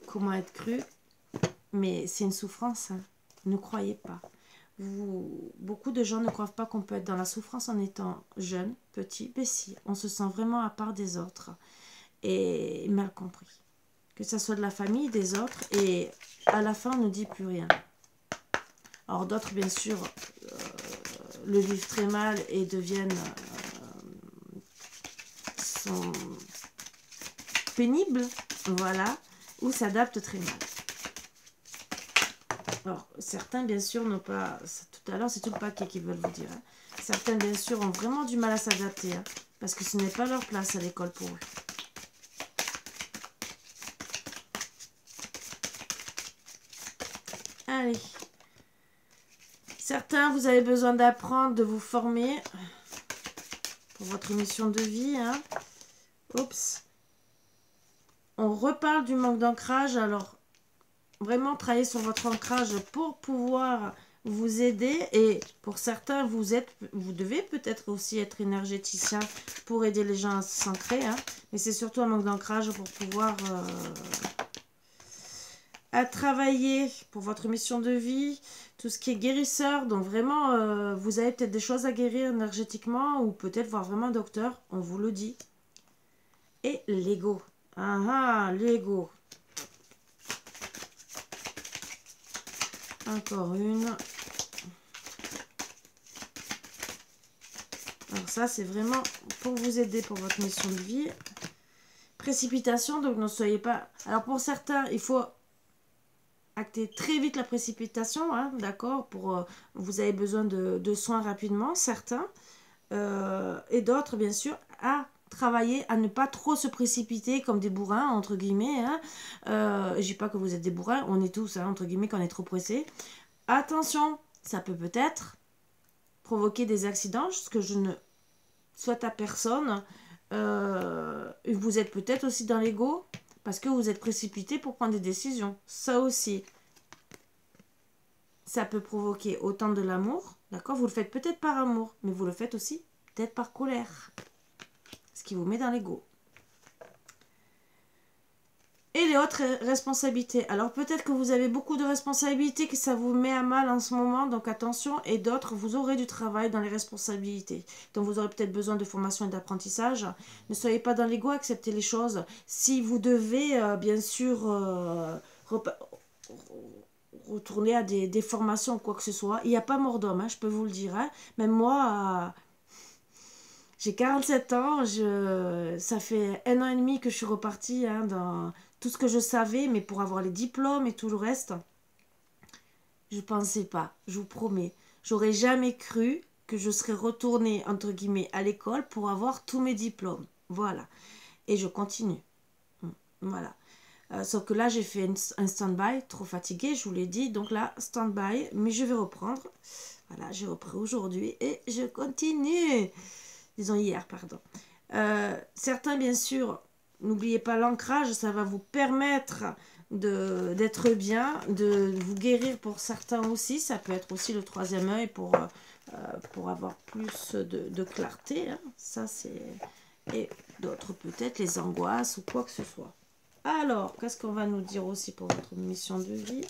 comment être cru? Mais c'est une souffrance, hein. Ne croyez pas. Beaucoup de gens ne croient pas qu'on peut être dans la souffrance en étant jeune, petit, mais si. On se sent vraiment à part des autres et mal compris. Que ce soit de la famille, des autres, et à la fin, on ne dit plus rien. Alors d'autres, bien sûr, le vivent très mal et deviennent sont pénibles, voilà, ou s'adaptent très mal. Alors, certains, bien sûr, n'ont pas... Tout à l'heure, c'est tout le paquet qu'ils veulent vous dire. Hein. Certains, bien sûr, ont vraiment du mal à s'adapter, hein, parce que ce n'est pas leur place à l'école pour eux. Allez. Certains, vous avez besoin d'apprendre, de vous former pour votre mission de vie. Hein. Oups. On reparle du manque d'ancrage. Alors, vraiment travailler sur votre ancrage pour pouvoir vous aider. Et pour certains, vous devez peut-être aussi être énergéticien pour aider les gens à s'ancrer. Hein. Mais c'est surtout un manque d'ancrage pour pouvoir... à travailler pour votre mission de vie, tout ce qui est guérisseur, donc vraiment vous avez peut-être des choses à guérir énergétiquement ou peut-être voir vraiment un docteur, on vous le dit. l'ego. Ah ah, l'ego. Encore une. Alors ça, c'est vraiment pour vous aider pour votre mission de vie. Précipitation, donc ne soyez pas... Alors pour certains, il faut acter très vite la précipitation, hein, d'accord, pour vous avez besoin de soins rapidement, certains, et d'autres, bien sûr, à travailler, à ne pas trop se précipiter comme des bourrins, entre guillemets, hein. Je dis pas que vous êtes des bourrins, on est tous, hein, entre guillemets, quand on est trop pressé. Attention, ça peut peut-être provoquer des accidents, ce que je ne souhaite à personne. Vous êtes peut-être aussi dans l'ego, parce que vous êtes précipité pour prendre des décisions. Ça aussi, ça peut provoquer autant de l'amour, d'accord? Vous le faites peut-être par amour, mais vous le faites aussi peut-être par colère. Ce qui vous met dans l'ego. Et les autres responsabilités. Alors peut-être que vous avez beaucoup de responsabilités, que ça vous met à mal en ce moment, donc attention. Et d'autres, vous aurez du travail dans les responsabilités. Donc vous aurez peut-être besoin de formation et d'apprentissage. Ne soyez pas dans l'ego, acceptez les choses. Si vous devez, bien sûr, retourner à des formations ou quoi que ce soit, il n'y a pas mort d'homme, hein, je peux vous le dire. Hein. Même moi... j'ai 47 ans, ça fait 1 an et demi que je suis repartie, hein, dans tout ce que je savais, mais pour avoir les diplômes et tout le reste, je pensais pas, je vous promets. J'aurais jamais cru que je serais retournée, entre guillemets, à l'école pour avoir tous mes diplômes. Voilà. Et je continue. Voilà. Sauf que là, j'ai fait un stand-by, trop fatiguée, je vous l'ai dit. Donc là, stand-by, mais je vais reprendre. Voilà, j'ai repris aujourd'hui et je continue. Disons hier, pardon. Certains, bien sûr, n'oubliez pas l'ancrage, ça va vous permettre d'être bien, de vous guérir pour certains aussi. Ça peut être aussi le troisième œil pour avoir plus de clarté. Hein. Ça, c'est... Et d'autres, peut-être, les angoisses ou quoi que ce soit. Alors, qu'est-ce qu'on va nous dire aussi pour votre mission de vie ?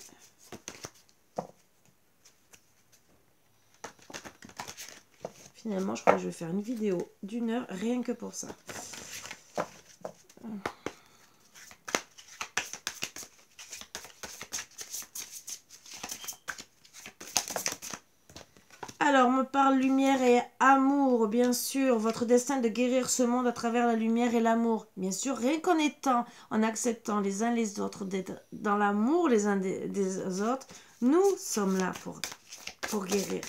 Finalement, je crois que je vais faire une vidéo d'1 heure rien que pour ça. Alors, on me parle lumière et amour, bien sûr. Votre destin de guérir ce monde à travers la lumière et l'amour. Bien sûr, rien qu'en étant, en acceptant les uns les autres, d'être dans l'amour les uns des autres, nous sommes là pour guérir.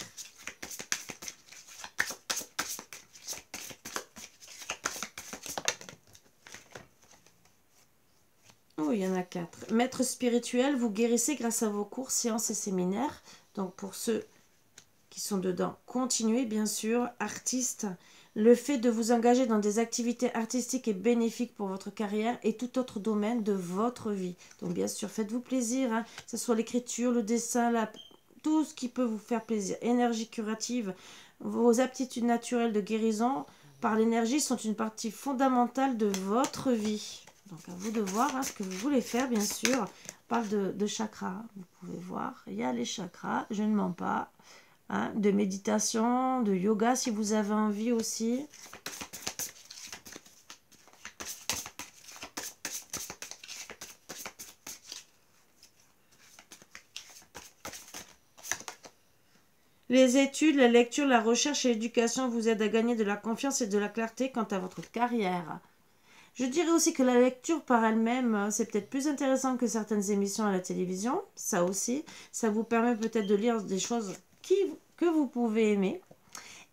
Oh, il y en a 4. Maître spirituel, vous guérissez grâce à vos cours, séances et séminaires. Donc, pour ceux qui sont dedans, continuez, bien sûr. Artiste, le fait de vous engager dans des activités artistiques est bénéfique pour votre carrière et tout autre domaine de votre vie. Donc, bien sûr, faites-vous plaisir, hein, que ce soit l'écriture, le dessin, tout ce qui peut vous faire plaisir. Énergie curative, vos aptitudes naturelles de guérison par l'énergie sont une partie fondamentale de votre vie. Donc, à vous de voir hein, ce que vous voulez faire, bien sûr. On parle de chakras, vous pouvez voir. Il y a les chakras, je ne mens pas. Hein, de méditation, de yoga, si vous avez envie aussi. Les études, la lecture, la recherche et l'éducation vous aident à gagner de la confiance et de la clarté quant à votre carrière. Je dirais aussi que la lecture par elle-même, c'est peut-être plus intéressant que certaines émissions à la télévision. Ça aussi, ça vous permet peut-être de lire des choses que vous pouvez aimer.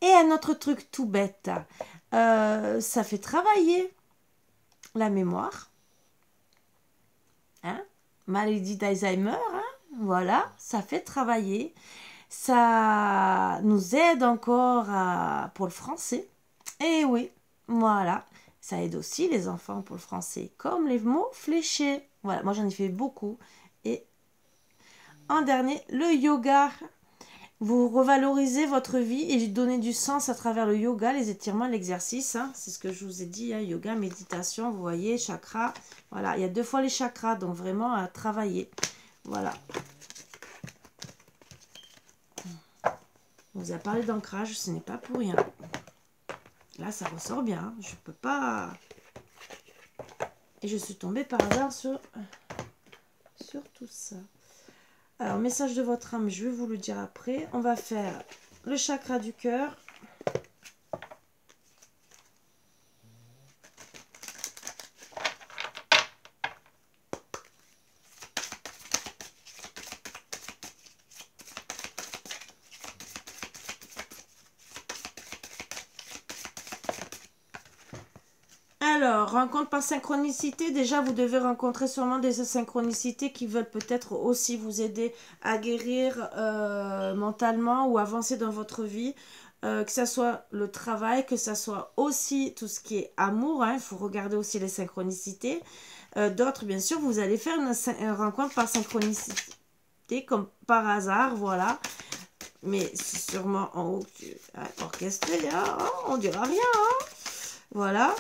Et un autre truc tout bête, ça fait travailler la mémoire. Hein? Maladie d'Alzheimer, hein? Voilà, ça fait travailler. Ça nous aide encore pour le français. Et oui, voilà. Ça aide aussi les enfants pour le français, comme les mots fléchés. Voilà, moi j'en ai fait beaucoup. Et en dernier, le yoga. Vous revalorisez votre vie et lui donnez du sens à travers le yoga, les étirements, l'exercice. Hein. C'est ce que je vous ai dit, hein, yoga, méditation, vous voyez, chakra. Voilà, il y a 2 fois les chakras, donc vraiment à travailler. Voilà. On vous a parlé d'ancrage, ce n'est pas pour rien. Là, ça ressort bien. Je ne peux pas Et je suis tombée par hasard sur tout ça. Alors, message de votre âme, je vais vous le dire après. On va faire le chakra du cœur. Alors, rencontre par synchronicité, déjà vous devez rencontrer sûrement des synchronicités qui veulent peut-être aussi vous aider à guérir mentalement ou avancer dans votre vie. Que ça soit le travail, que ça soit aussi tout ce qui est amour, il faut regarder aussi les synchronicités. D'autres, bien sûr, vous allez faire une rencontre par synchronicité, comme par hasard, voilà. Mais c'est sûrement orchestré, hein, on dira rien, hein. Voilà.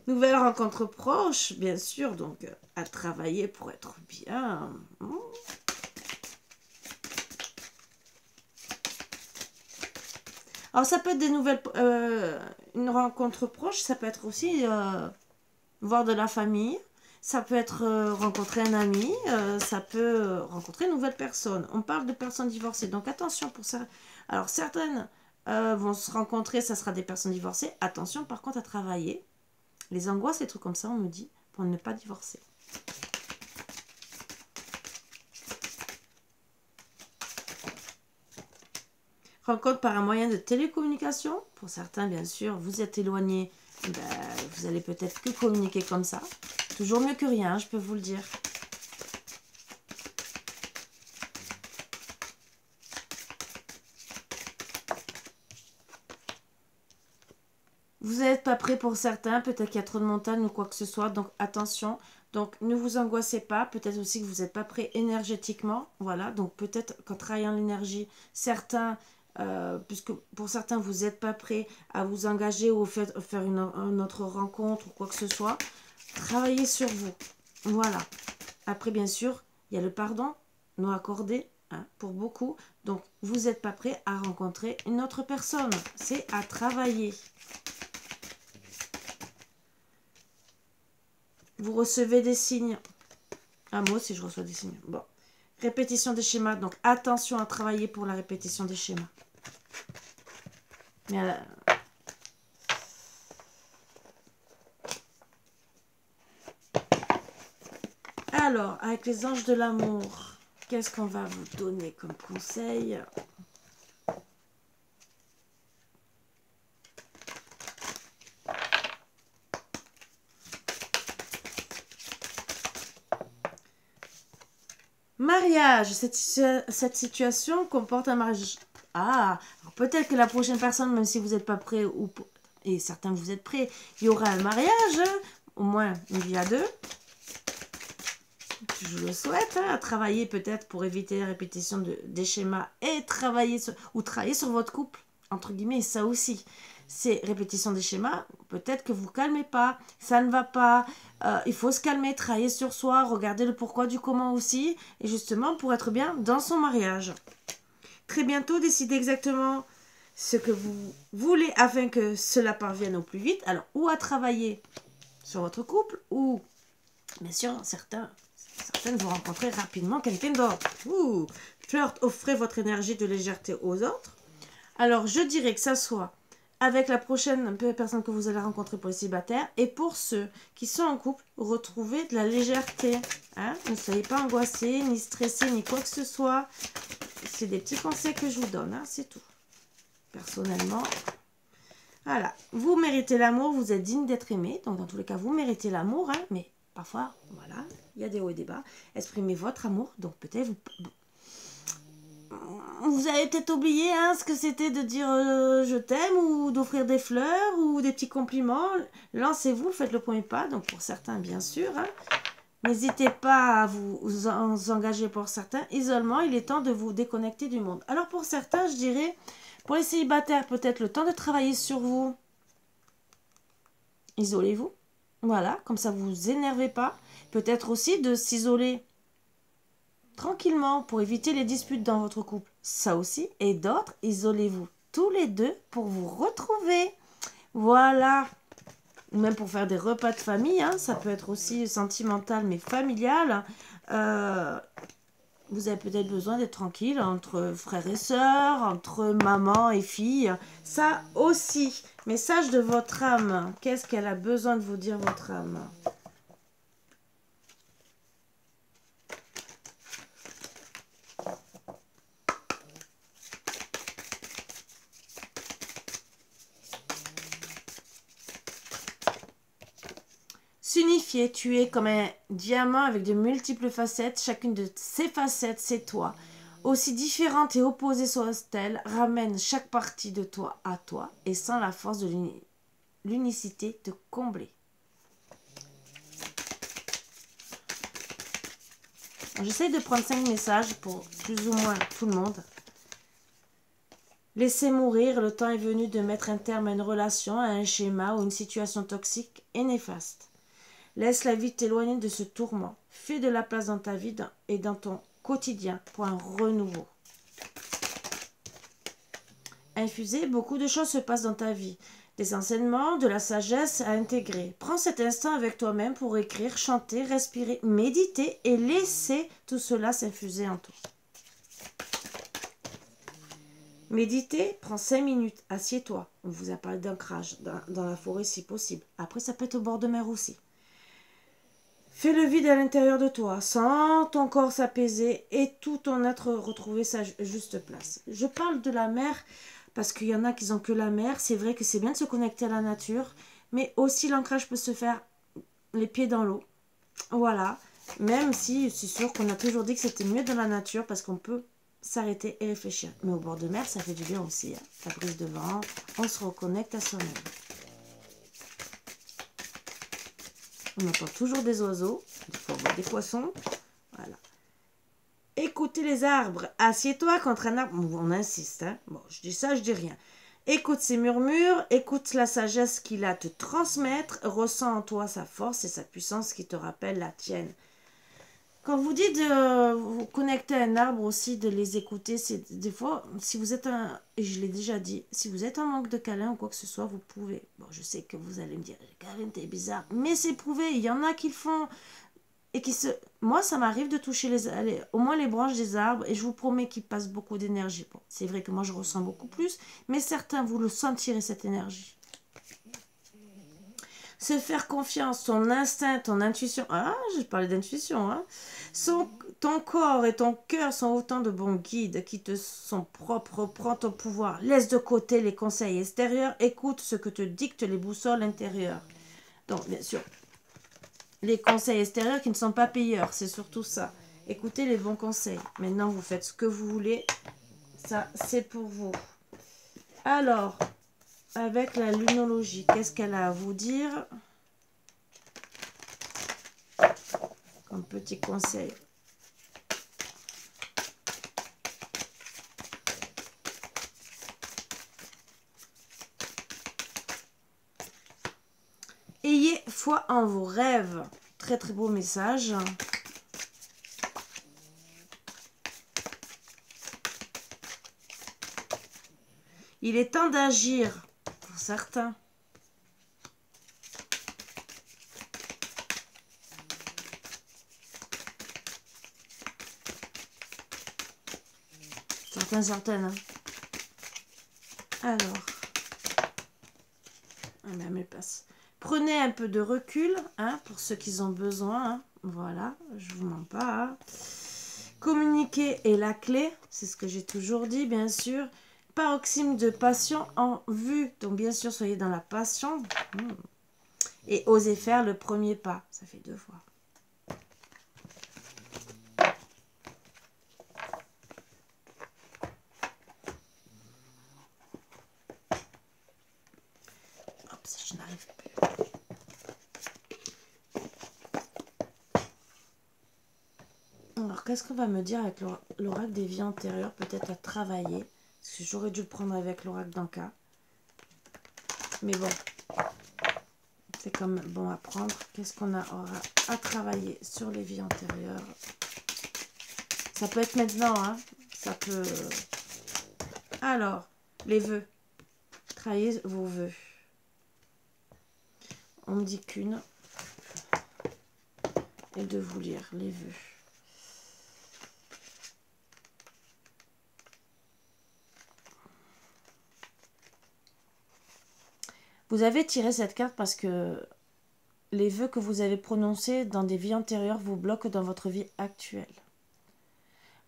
Nouvelle rencontre proche, bien sûr, donc à travailler pour être bien. Alors ça peut être des nouvelles, une rencontre proche, ça peut être aussi voir de la famille, ça peut être rencontrer un ami, ça peut rencontrer une nouvelle personne. On parle de personnes divorcées, donc attention pour ça. Alors certaines vont se rencontrer, ça sera des personnes divorcées. Attention par contre à travailler. Les angoisses, les trucs comme ça, on me dit, pour ne pas divorcer. Rencontre par un moyen de télécommunication. Pour certains, bien sûr, vous êtes éloignés, vous allez peut-être que communiquer comme ça. Toujours mieux que rien, je peux vous le dire. Vous n'êtes pas prêt pour certains, peut-être qu'il y a trop de montagnes ou quoi que ce soit, donc attention. Donc ne vous angoissez pas, peut-être aussi que vous n'êtes pas prêt énergétiquement, voilà. Donc peut-être qu'en travaillant l'énergie, certains, puisque pour certains vous n'êtes pas prêt à vous engager ou faire une autre rencontre ou quoi que ce soit, travaillez sur vous, voilà. Après bien sûr, il y a le pardon non accordé, pour beaucoup, donc vous n'êtes pas prêt à rencontrer une autre personne, c'est à travailler. Vous recevez des signes. Ah, moi aussi, je reçois des signes. Bon. Répétition des schémas. Donc, attention à travailler pour la répétition des schémas. Mais alors, avec les anges de l'amour, qu'est-ce qu'on va vous donner comme conseil ? Mariage, cette situation comporte un mariage. Ah, peut-être que la prochaine personne, même si vous n'êtes pas prêt, et certains vous êtes prêts, il y aura un mariage, au moins une vie à deux. Je le souhaite, à travailler peut-être pour éviter la répétition des schémas et travailler sur votre couple, entre guillemets, ça aussi. C'est répétition des schémas, peut-être que vous ne calmez pas, ça ne va pas, il faut se calmer, travailler sur soi, regarder le pourquoi du comment aussi, et justement pour être bien dans son mariage. Très bientôt, décidez exactement ce que vous voulez afin que cela parvienne au plus vite. Alors, ou à travailler sur votre couple, ou, bien sûr, certaines vous rencontrez rapidement quelqu'un d'autre. Flirt, offrez votre énergie de légèreté aux autres. Alors, je dirais que ça soit avec la prochaine personne que vous allez rencontrer pour les célibataires. Et pour ceux qui sont en couple, retrouvez de la légèreté. Ne soyez pas angoissés, ni stressés, ni quoi que ce soit. C'est des petits conseils que je vous donne, c'est tout. Personnellement, voilà. Vous méritez l'amour, vous êtes digne d'être aimé. Donc, dans tous les cas, vous méritez l'amour, mais parfois, voilà, il y a des hauts et des bas. Exprimez votre amour. Donc, peut-être vous avez peut-être oublié ce que c'était de dire je t'aime ou d'offrir des fleurs ou des petits compliments. Lancez-vous, faites le premier pas. Donc pour certains, bien sûr. N'hésitez pas à vous engager pour certains. Isolement, il est temps de vous déconnecter du monde. Alors pour certains, je dirais, pour les célibataires, peut-être le temps de travailler sur vous. Isolez-vous. Voilà, comme ça vous vous énervez pas. Peut-être aussi de s'isoler tranquillement pour éviter les disputes dans votre couple. Ça aussi. Et d'autres, isolez-vous tous les deux pour vous retrouver. Voilà. Ou même pour faire des repas de famille, hein, ça peut être aussi sentimental mais familial. Euh, Vous avez peut-être besoin d'être tranquille entre frères et sœurs, entre maman et fille. Ça aussi. Message de votre âme. Qu'est-ce qu'elle a besoin de vous dire, votre âme? S'unifier, tu es comme un diamant avec de multiples facettes. Chacune de ces facettes, c'est toi. Aussi différentes et opposées soient-elles, ramène chaque partie de toi à toi et sans la force de l'unicité te combler. J'essaie de prendre 5 messages pour plus ou moins tout le monde. Laissez mourir, le temps est venu de mettre un terme à une relation, à un schéma ou une situation toxique et néfaste. Laisse la vie t'éloigner de ce tourment. Fais de la place dans ta vie et dans ton quotidien pour un renouveau. Infusé, beaucoup de choses se passent dans ta vie. Des enseignements, de la sagesse à intégrer. Prends cet instant avec toi-même pour écrire, chanter, respirer, méditer et laisser tout cela s'infuser en toi. Méditer, prends 5 minutes, assieds-toi. On vous a parlé d'ancrage dans la forêt si possible. Après, ça peut être au bord de mer aussi. Fais le vide à l'intérieur de toi, sens ton corps s'apaiser et tout ton être retrouver sa juste place. Je parle de la mer parce qu'il y en a qui n'ont que la mer. C'est vrai que c'est bien de se connecter à la nature, mais aussi l'ancrage peut se faire les pieds dans l'eau. Voilà, même si c'est sûr qu'on a toujours dit que c'était mieux dans la nature parce qu'on peut s'arrêter et réfléchir. Mais au bord de mer, ça fait du bien aussi. Hein. La brise de vent, on se reconnecte à soi-même. On entend toujours des oiseaux, des poissons. Voilà. Écoutez les arbres. Assieds-toi contre un arbre. On insiste. Hein. Bon, je dis ça, je dis rien. Écoute ses murmures. Écoute la sagesse qu'il a à te transmettre. Ressens en toi sa force et sa puissance qui te rappelle la tienne. Quand vous dites de vous connecter à un arbre aussi, de les écouter, c'est des fois, si vous êtes et je l'ai déjà dit, si vous êtes en manque de câlin ou quoi que ce soit, vous pouvez. Bon, je sais que vous allez me dire, Karine, t'es bizarre, mais c'est prouvé, il y en a qui le font et qui se... Moi, ça m'arrive de toucher au moins les branches des arbres et je vous promets qu'ils passent beaucoup d'énergie. Bon, c'est vrai que moi, je ressens beaucoup plus, mais certains, vous le sentirez, cette énergie. Se faire confiance, ton instinct, ton intuition. Ah, je parlais d'intuition. Hein. Ton corps et ton cœur sont autant de bons guides qui te sont propres. Prends ton pouvoir. Laisse de côté les conseils extérieurs. Écoute ce que te dictent les boussoles intérieures. Donc, bien sûr, les conseils extérieurs qui ne sont pas payeurs. C'est surtout ça. Écoutez les bons conseils. Maintenant, vous faites ce que vous voulez. Ça, c'est pour vous. Alors... Avec la lunologie, qu'est-ce qu'elle a à vous dire comme petit conseil? Ayez foi en vos rêves. Très très beau message. Il est temps d'agir. Pour certains. Certaines. Hein. Alors. Ah ben, elle passe. Prenez un peu de recul, hein, pour ceux qui ont besoin. Hein. Voilà, je vous mens pas. Hein. Communiquer est la clé. C'est ce que j'ai toujours dit, bien sûr. Paroxysme de passion en vue. Donc, bien sûr, soyez dans la passion. Et osez faire le premier pas. Ça fait 2 fois. Hop, si je n'arrive plus. Alors, qu'est-ce qu'on va me dire avec l'oracle des vies antérieures? Peut-être à travailler. Parce que j'aurais dû le prendre avec l'oracle d'Anka. Mais bon, c'est comme bon à prendre. Qu'est-ce qu'on aura à travailler sur les vies antérieures? Ça peut être maintenant, hein. Ça peut... Alors, les vœux. Travaillez vos vœux. On me dit qu'une. Et de vous lire les vœux. Vous avez tiré cette carte parce que les vœux que vous avez prononcés dans des vies antérieures vous bloquent dans votre vie actuelle.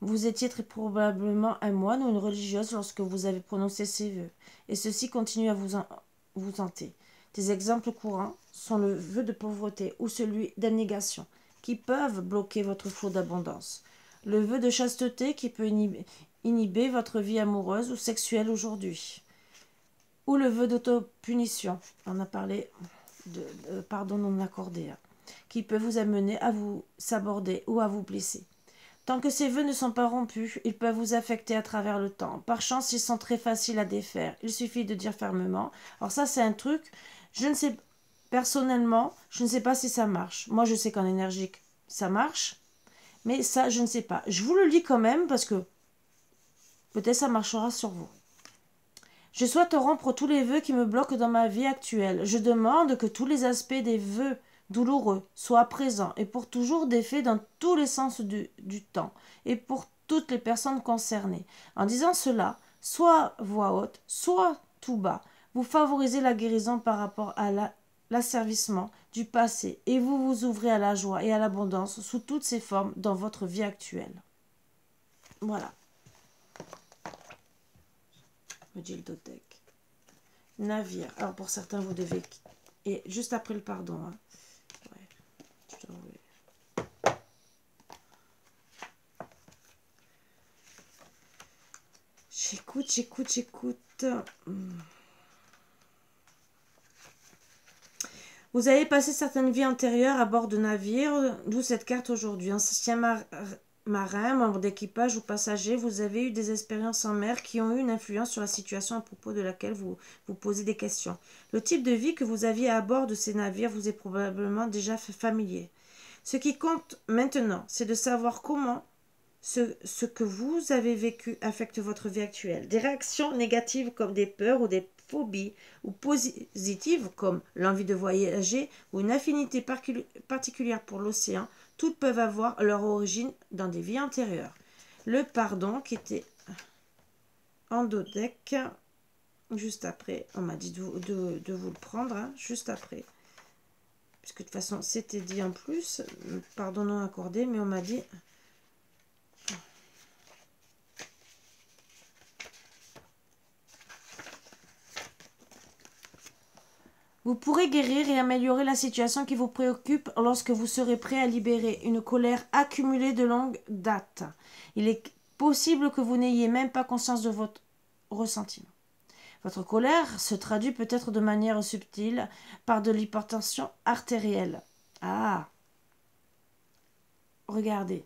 Vous étiez très probablement un moine ou une religieuse lorsque vous avez prononcé ces vœux, et ceci continue à vous hanter. Des exemples courants sont le vœu de pauvreté ou celui d'abnégation, qui peuvent bloquer votre flot d'abondance. Le vœu de chasteté qui peut inhiber votre vie amoureuse ou sexuelle aujourd'hui. Ou le vœu d'autopunition, on a parlé de pardon non accordé, qui peut vous amener à vous saborder ou à vous blesser. Tant que ces vœux ne sont pas rompus, ils peuvent vous affecter à travers le temps. Par chance, ils sont très faciles à défaire. Il suffit de dire fermement. Alors ça, c'est un truc, je ne sais, personnellement, je ne sais pas si ça marche. Moi, je sais qu'en énergique, ça marche, mais ça, je ne sais pas. Je vous le lis quand même parce que peut-être ça marchera sur vous. Je souhaite rompre tous les vœux qui me bloquent dans ma vie actuelle. Je demande que tous les aspects des vœux douloureux soient présents et pour toujours défaits dans tous les sens du temps et pour toutes les personnes concernées. En disant cela, soit voix haute, soit tout bas, vous favorisez la guérison par rapport à l'asservissement du passé et vous vous ouvrez à la joie et à l'abondance sous toutes ses formes dans votre vie actuelle. Voilà. Me dit le Dodec. Navire. Alors pour certains, vous devez... Et juste après le pardon. Hein. Ouais. J'écoute. Vous avez passé certaines vies antérieures à bord de navires, d'où cette carte aujourd'hui. Ancien marin, membre d'équipage ou passager, vous avez eu des expériences en mer qui ont eu une influence sur la situation à propos de laquelle vous vous posez des questions. Le type de vie que vous aviez à bord de ces navires vous est probablement déjà familier. Ce qui compte maintenant, c'est de savoir comment ce que vous avez vécu affecte votre vie actuelle. Des réactions négatives comme des peurs ou des phobies, ou positives comme l'envie de voyager ou une affinité particulière pour l'océan, toutes peuvent avoir leur origine dans des vies antérieures. Le pardon qui était en Dodec, juste après, on m'a dit de vous le prendre, hein, juste après. Puisque de toute façon, c'était dit en plus, pardon non accordé, mais on m'a dit... Vous pourrez guérir et améliorer la situation qui vous préoccupe lorsque vous serez prêt à libérer une colère accumulée de longue date. Il est possible que vous n'ayez même pas conscience de votre ressentiment. Votre colère se traduit peut-être de manière subtile par de l'hypertension artérielle. Ah! Regardez.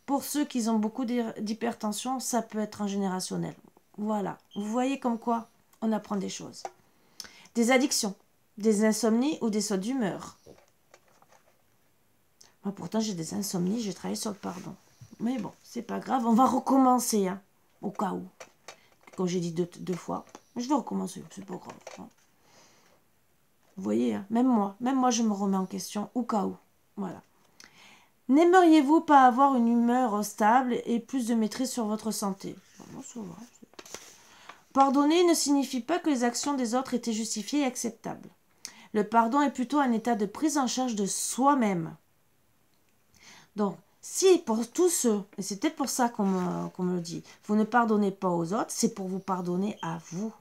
Pour ceux qui ont beaucoup d'hypertension, ça peut être un générationnel. Voilà. Vous voyez comme quoi on apprend des choses. Des addictions. Des insomnies ou des sautes d'humeur. Moi, pourtant, j'ai des insomnies, j'ai travaillé sur le pardon. Mais bon, c'est pas grave, on va recommencer, hein, au cas où. Quand j'ai dit deux fois, je vais recommencer, c'est pas grave. Hein. Vous voyez, hein, même moi, je me remets en question, au cas où. Voilà. N'aimeriez-vous pas avoir une humeur stable et plus de maîtrise sur votre santé? Bon, ça va. Pardonner ne signifie pas que les actions des autres étaient justifiées et acceptables. Le pardon est plutôt un état de prise en charge de soi-même. Donc, si pour tous ceux, et c'est peut-être pour ça qu'on me le dit, vous ne pardonnez pas aux autres, c'est pour vous pardonner à vous.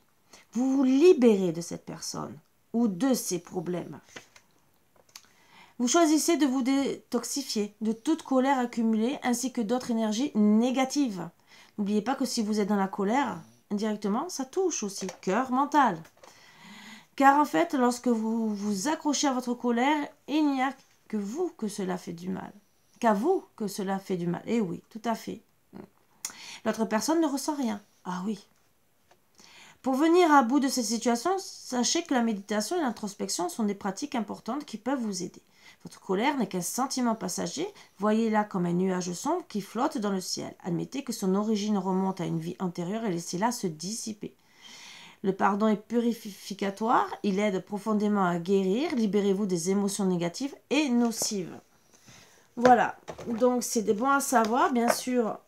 Vous vous libérez de cette personne ou de ses problèmes. Vous choisissez de vous détoxifier de toute colère accumulée ainsi que d'autres énergies négatives. N'oubliez pas que si vous êtes dans la colère, indirectement, ça touche aussi cœur, mental. Car en fait, lorsque vous vous accrochez à votre colère, il n'y a que vous que cela fait du mal. Qu'à vous que cela fait du mal. Eh oui, tout à fait. L'autre personne ne ressent rien. Ah oui. Pour venir à bout de cette situation, sachez que la méditation et l'introspection sont des pratiques importantes qui peuvent vous aider. Votre colère n'est qu'un sentiment passager. Voyez-la comme un nuage sombre qui flotte dans le ciel. Admettez que son origine remonte à une vie antérieure et laissez-la se dissiper. Le pardon est purificatoire, il aide profondément à guérir, libérez-vous des émotions négatives et nocives. Voilà, donc c'est des bons à savoir, bien sûr.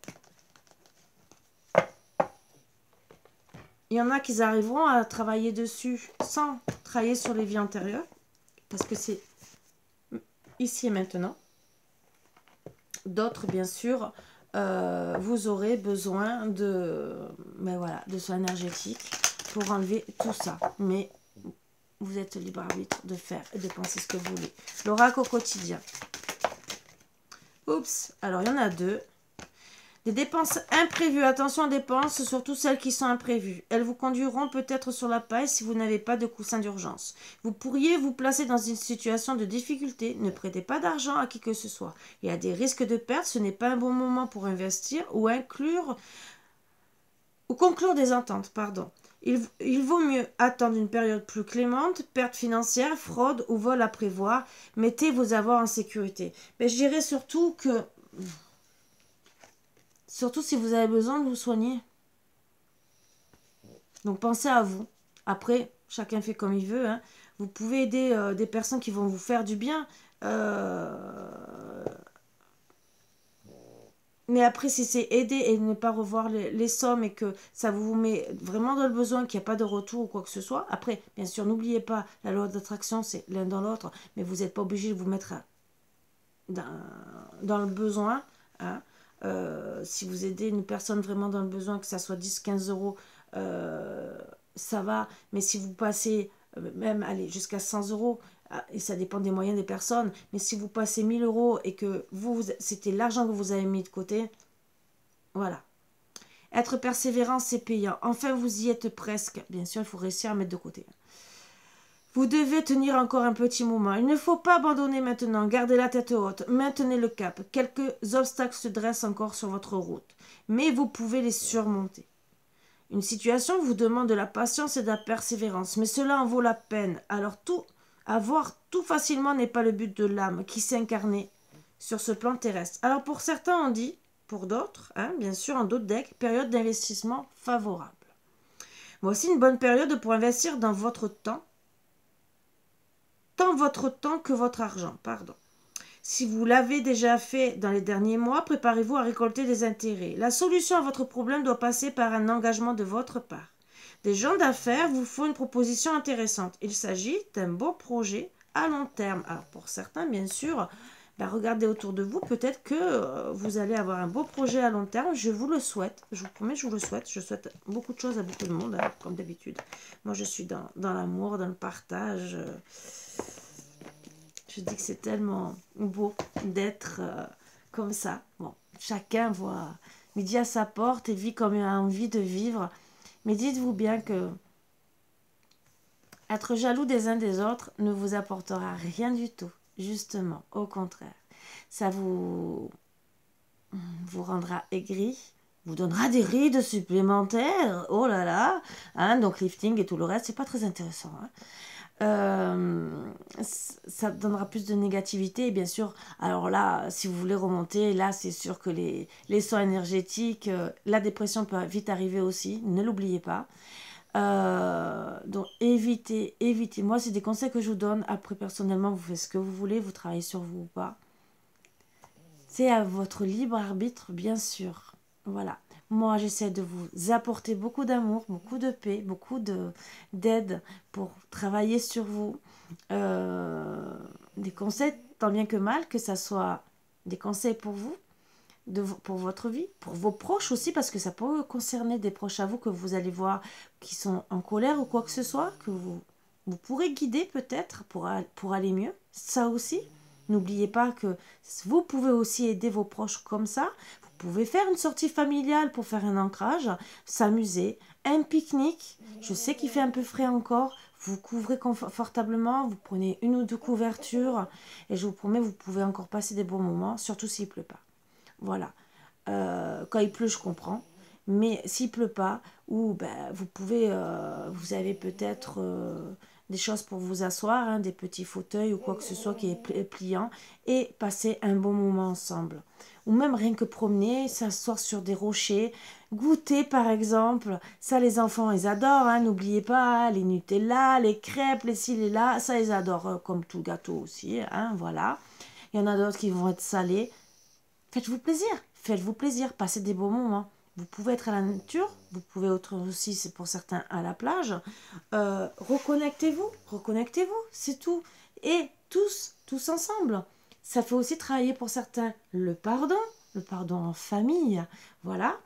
Il y en a qui arriveront à travailler dessus sans travailler sur les vies antérieures, parce que c'est ici et maintenant. D'autres, bien sûr, vous aurez besoin de soins énergétiques pour enlever tout ça. Mais vous êtes libre arbitre de faire et de penser ce que vous voulez. L'oracle au quotidien. Oups, alors il y en a deux. Des dépenses imprévues. Attention aux dépenses, surtout celles qui sont imprévues. Elles vous conduiront peut-être sur la paille si vous n'avez pas de coussin d'urgence. Vous pourriez vous placer dans une situation de difficulté. Ne prêtez pas d'argent à qui que ce soit. Il y a des risques de perte. Ce n'est pas un bon moment pour investir ou conclure des ententes. Il vaut mieux attendre une période plus clémente, perte financière, fraude ou vol à prévoir. Mettez vos avoirs en sécurité. Mais je dirais surtout si vous avez besoin de vous soigner. Donc pensez à vous. Après, chacun fait comme il veut. Hein. Vous pouvez aider des personnes qui vont vous faire du bien. Mais après, si c'est aider et ne pas revoir les sommes et que ça vous met vraiment dans le besoin, qu'il n'y a pas de retour ou quoi que ce soit. Après, bien sûr, n'oubliez pas, la loi d'attraction, c'est l'un dans l'autre. Mais vous n'êtes pas obligé de vous mettre dans le besoin. Hein. Si vous aidez une personne vraiment dans le besoin, que ça soit 10, 15 euros, ça va. Mais si vous passez même allez, jusqu'à 100 euros, et ça dépend des moyens des personnes, mais si vous passez 1000 euros et que c'était l'argent que vous avez mis de côté, voilà. Être persévérant, c'est payant. Enfin, vous y êtes presque. Bien sûr, il faut réussir à mettre de côté. Vous devez tenir encore un petit moment. Il ne faut pas abandonner maintenant. Gardez la tête haute. Maintenez le cap. Quelques obstacles se dressent encore sur votre route. Mais vous pouvez les surmonter. Une situation vous demande de la patience et de la persévérance. Mais cela en vaut la peine. Alors avoir tout facilement n'est pas le but de l'âme qui s'est incarnée sur ce plan terrestre. Alors pour certains on dit, pour d'autres, bien sûr en d'autres decks, période d'investissement favorable. Voici une bonne période pour investir dans votre temps. Tant votre temps que votre argent, Si vous l'avez déjà fait dans les derniers mois, préparez-vous à récolter des intérêts. La solution à votre problème doit passer par un engagement de votre part. Des gens d'affaires vous font une proposition intéressante. Il s'agit d'un beau projet à long terme. Alors pour certains, bien sûr, regardez autour de vous. Peut-être que vous allez avoir un beau projet à long terme. Je vous le souhaite. Je vous promets, je vous le souhaite. Je souhaite beaucoup de choses à beaucoup de monde, comme d'habitude. Moi, je suis dans l'amour, dans le partage. Je dis que c'est tellement beau d'être comme ça. Bon, chacun voit midi à sa porte et vit comme il a envie de vivre. Mais dites-vous bien que être jaloux des uns des autres ne vous apportera rien du tout. Justement, au contraire. Ça vous rendra aigri, vous donnera des rides supplémentaires. Oh là là. Donc lifting et tout le reste, c'est pas très intéressant. Ça donnera plus de négativité et bien sûr, alors là, si vous voulez remonter, là c'est sûr que les soins énergétiques, la dépression peut vite arriver aussi, ne l'oubliez pas. Donc évitez. Moi, c'est des conseils que je vous donne. Après, personnellement, vous faites ce que vous voulez, vous travaillez sur vous ou pas. C'est à votre libre arbitre, bien sûr. Voilà. Moi, j'essaie de vous apporter beaucoup d'amour, beaucoup de paix, beaucoup d'aide pour travailler sur vous. Des conseils, tant bien que mal, que ça soit des conseils pour vous, pour votre vie, pour vos proches aussi, parce que ça peut concerner des proches à vous que vous allez voir qui sont en colère ou quoi que ce soit, que vous pourrez guider peut-être pour aller mieux. Ça aussi, n'oubliez pas que vous pouvez aussi aider vos proches comme ça. Vous pouvez faire une sortie familiale pour faire un ancrage, s'amuser, un pique-nique. Je sais qu'il fait un peu frais encore. Vous couvrez confortablement, vous prenez une ou deux couvertures et je vous promets, vous pouvez encore passer des bons moments, surtout s'il ne pleut pas. Voilà. Quand il pleut, je comprends. Mais s'il pleut pas, ou vous pouvez, vous avez peut-être des choses pour vous asseoir, hein, des petits fauteuils ou quoi que ce soit qui est pliant, et passer un bon moment ensemble. Ou même rien que promener, s'asseoir sur des rochers, goûter par exemple. Ça, les enfants, ils adorent, hein, n'oubliez pas, les Nutella, les crêpes, les ci, les là, ça, ils adorent, comme tout gâteau aussi, hein, voilà. Il y en a d'autres qui vont être salés. Faites-vous plaisir, passez des beaux moments. Vous pouvez être à la nature, vous pouvez être aussi, c'est pour certains, à la plage. Reconnectez-vous, c'est tout. Et tous ensemble. Ça fait aussi travailler pour certains le pardon en famille. Voilà,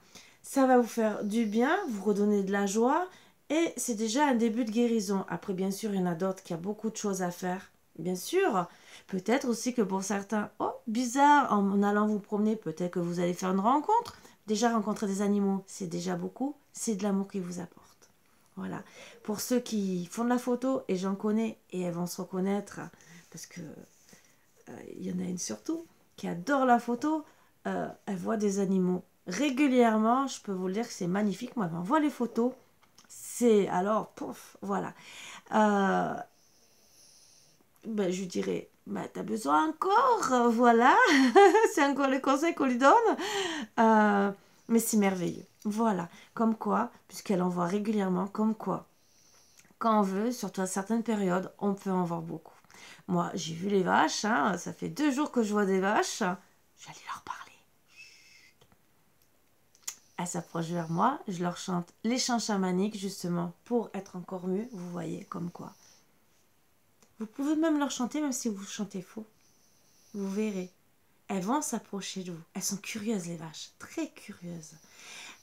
ça va vous faire du bien, vous redonner de la joie. Et c'est déjà un début de guérison. Après, bien sûr, il y en a d'autres qui ont beaucoup de choses à faire. Bien sûr, peut-être aussi que pour certains, oh, bizarre, en allant vous promener, peut-être que vous allez faire une rencontre. Déjà, rencontrer des animaux, c'est déjà beaucoup. C'est de l'amour qu'ils vous apportent. Voilà. Pour ceux qui font de la photo, et j'en connais, et elles vont se reconnaître, parce que il y en a une surtout, qui adore la photo, elle voit des animaux régulièrement. Je peux vous le dire que c'est magnifique. Moi, elle m'envoie les photos. C'est alors, pouf, voilà. Ben, je lui dirais, ben, t'as besoin encore, voilà. C'est encore le conseil qu'on lui donne. Mais c'est merveilleux. Voilà. Comme quoi, puisqu'elle en voit régulièrement, comme quoi, quand on veut, surtout à certaines périodes, on peut en voir beaucoup. Moi, j'ai vu les vaches, hein, ça fait 2 jours que je vois des vaches. J'allais leur parler. Elles s'approchent vers moi, je leur chante les chants chamaniques, justement, pour être encore mieux. Vous voyez, comme quoi. Vous pouvez même leur chanter, même si vous chantez faux. Vous verrez. Elles vont s'approcher de vous. Elles sont curieuses, les vaches. Très curieuses.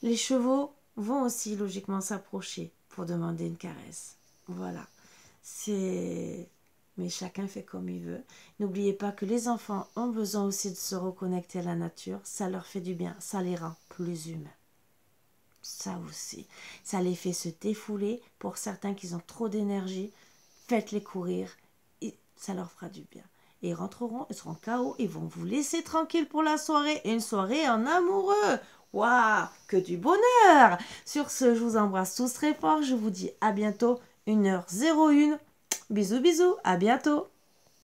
Les chevaux vont aussi logiquement s'approcher pour demander une caresse. Voilà. Mais chacun fait comme il veut. N'oubliez pas que les enfants ont besoin aussi de se reconnecter à la nature. Ça leur fait du bien. Ça les rend plus humains. Ça aussi. Ça les fait se défouler. Pour certains qui ont trop d'énergie, faites-les courir. Et ça leur fera du bien. Et ils rentreront, ils seront KO, ils vont vous laisser tranquille pour la soirée. Et une soirée en amoureux. Waouh, que du bonheur! Sur ce, je vous embrasse tous très fort. Je vous dis à bientôt, 1h01. Bisous, bisous, à bientôt!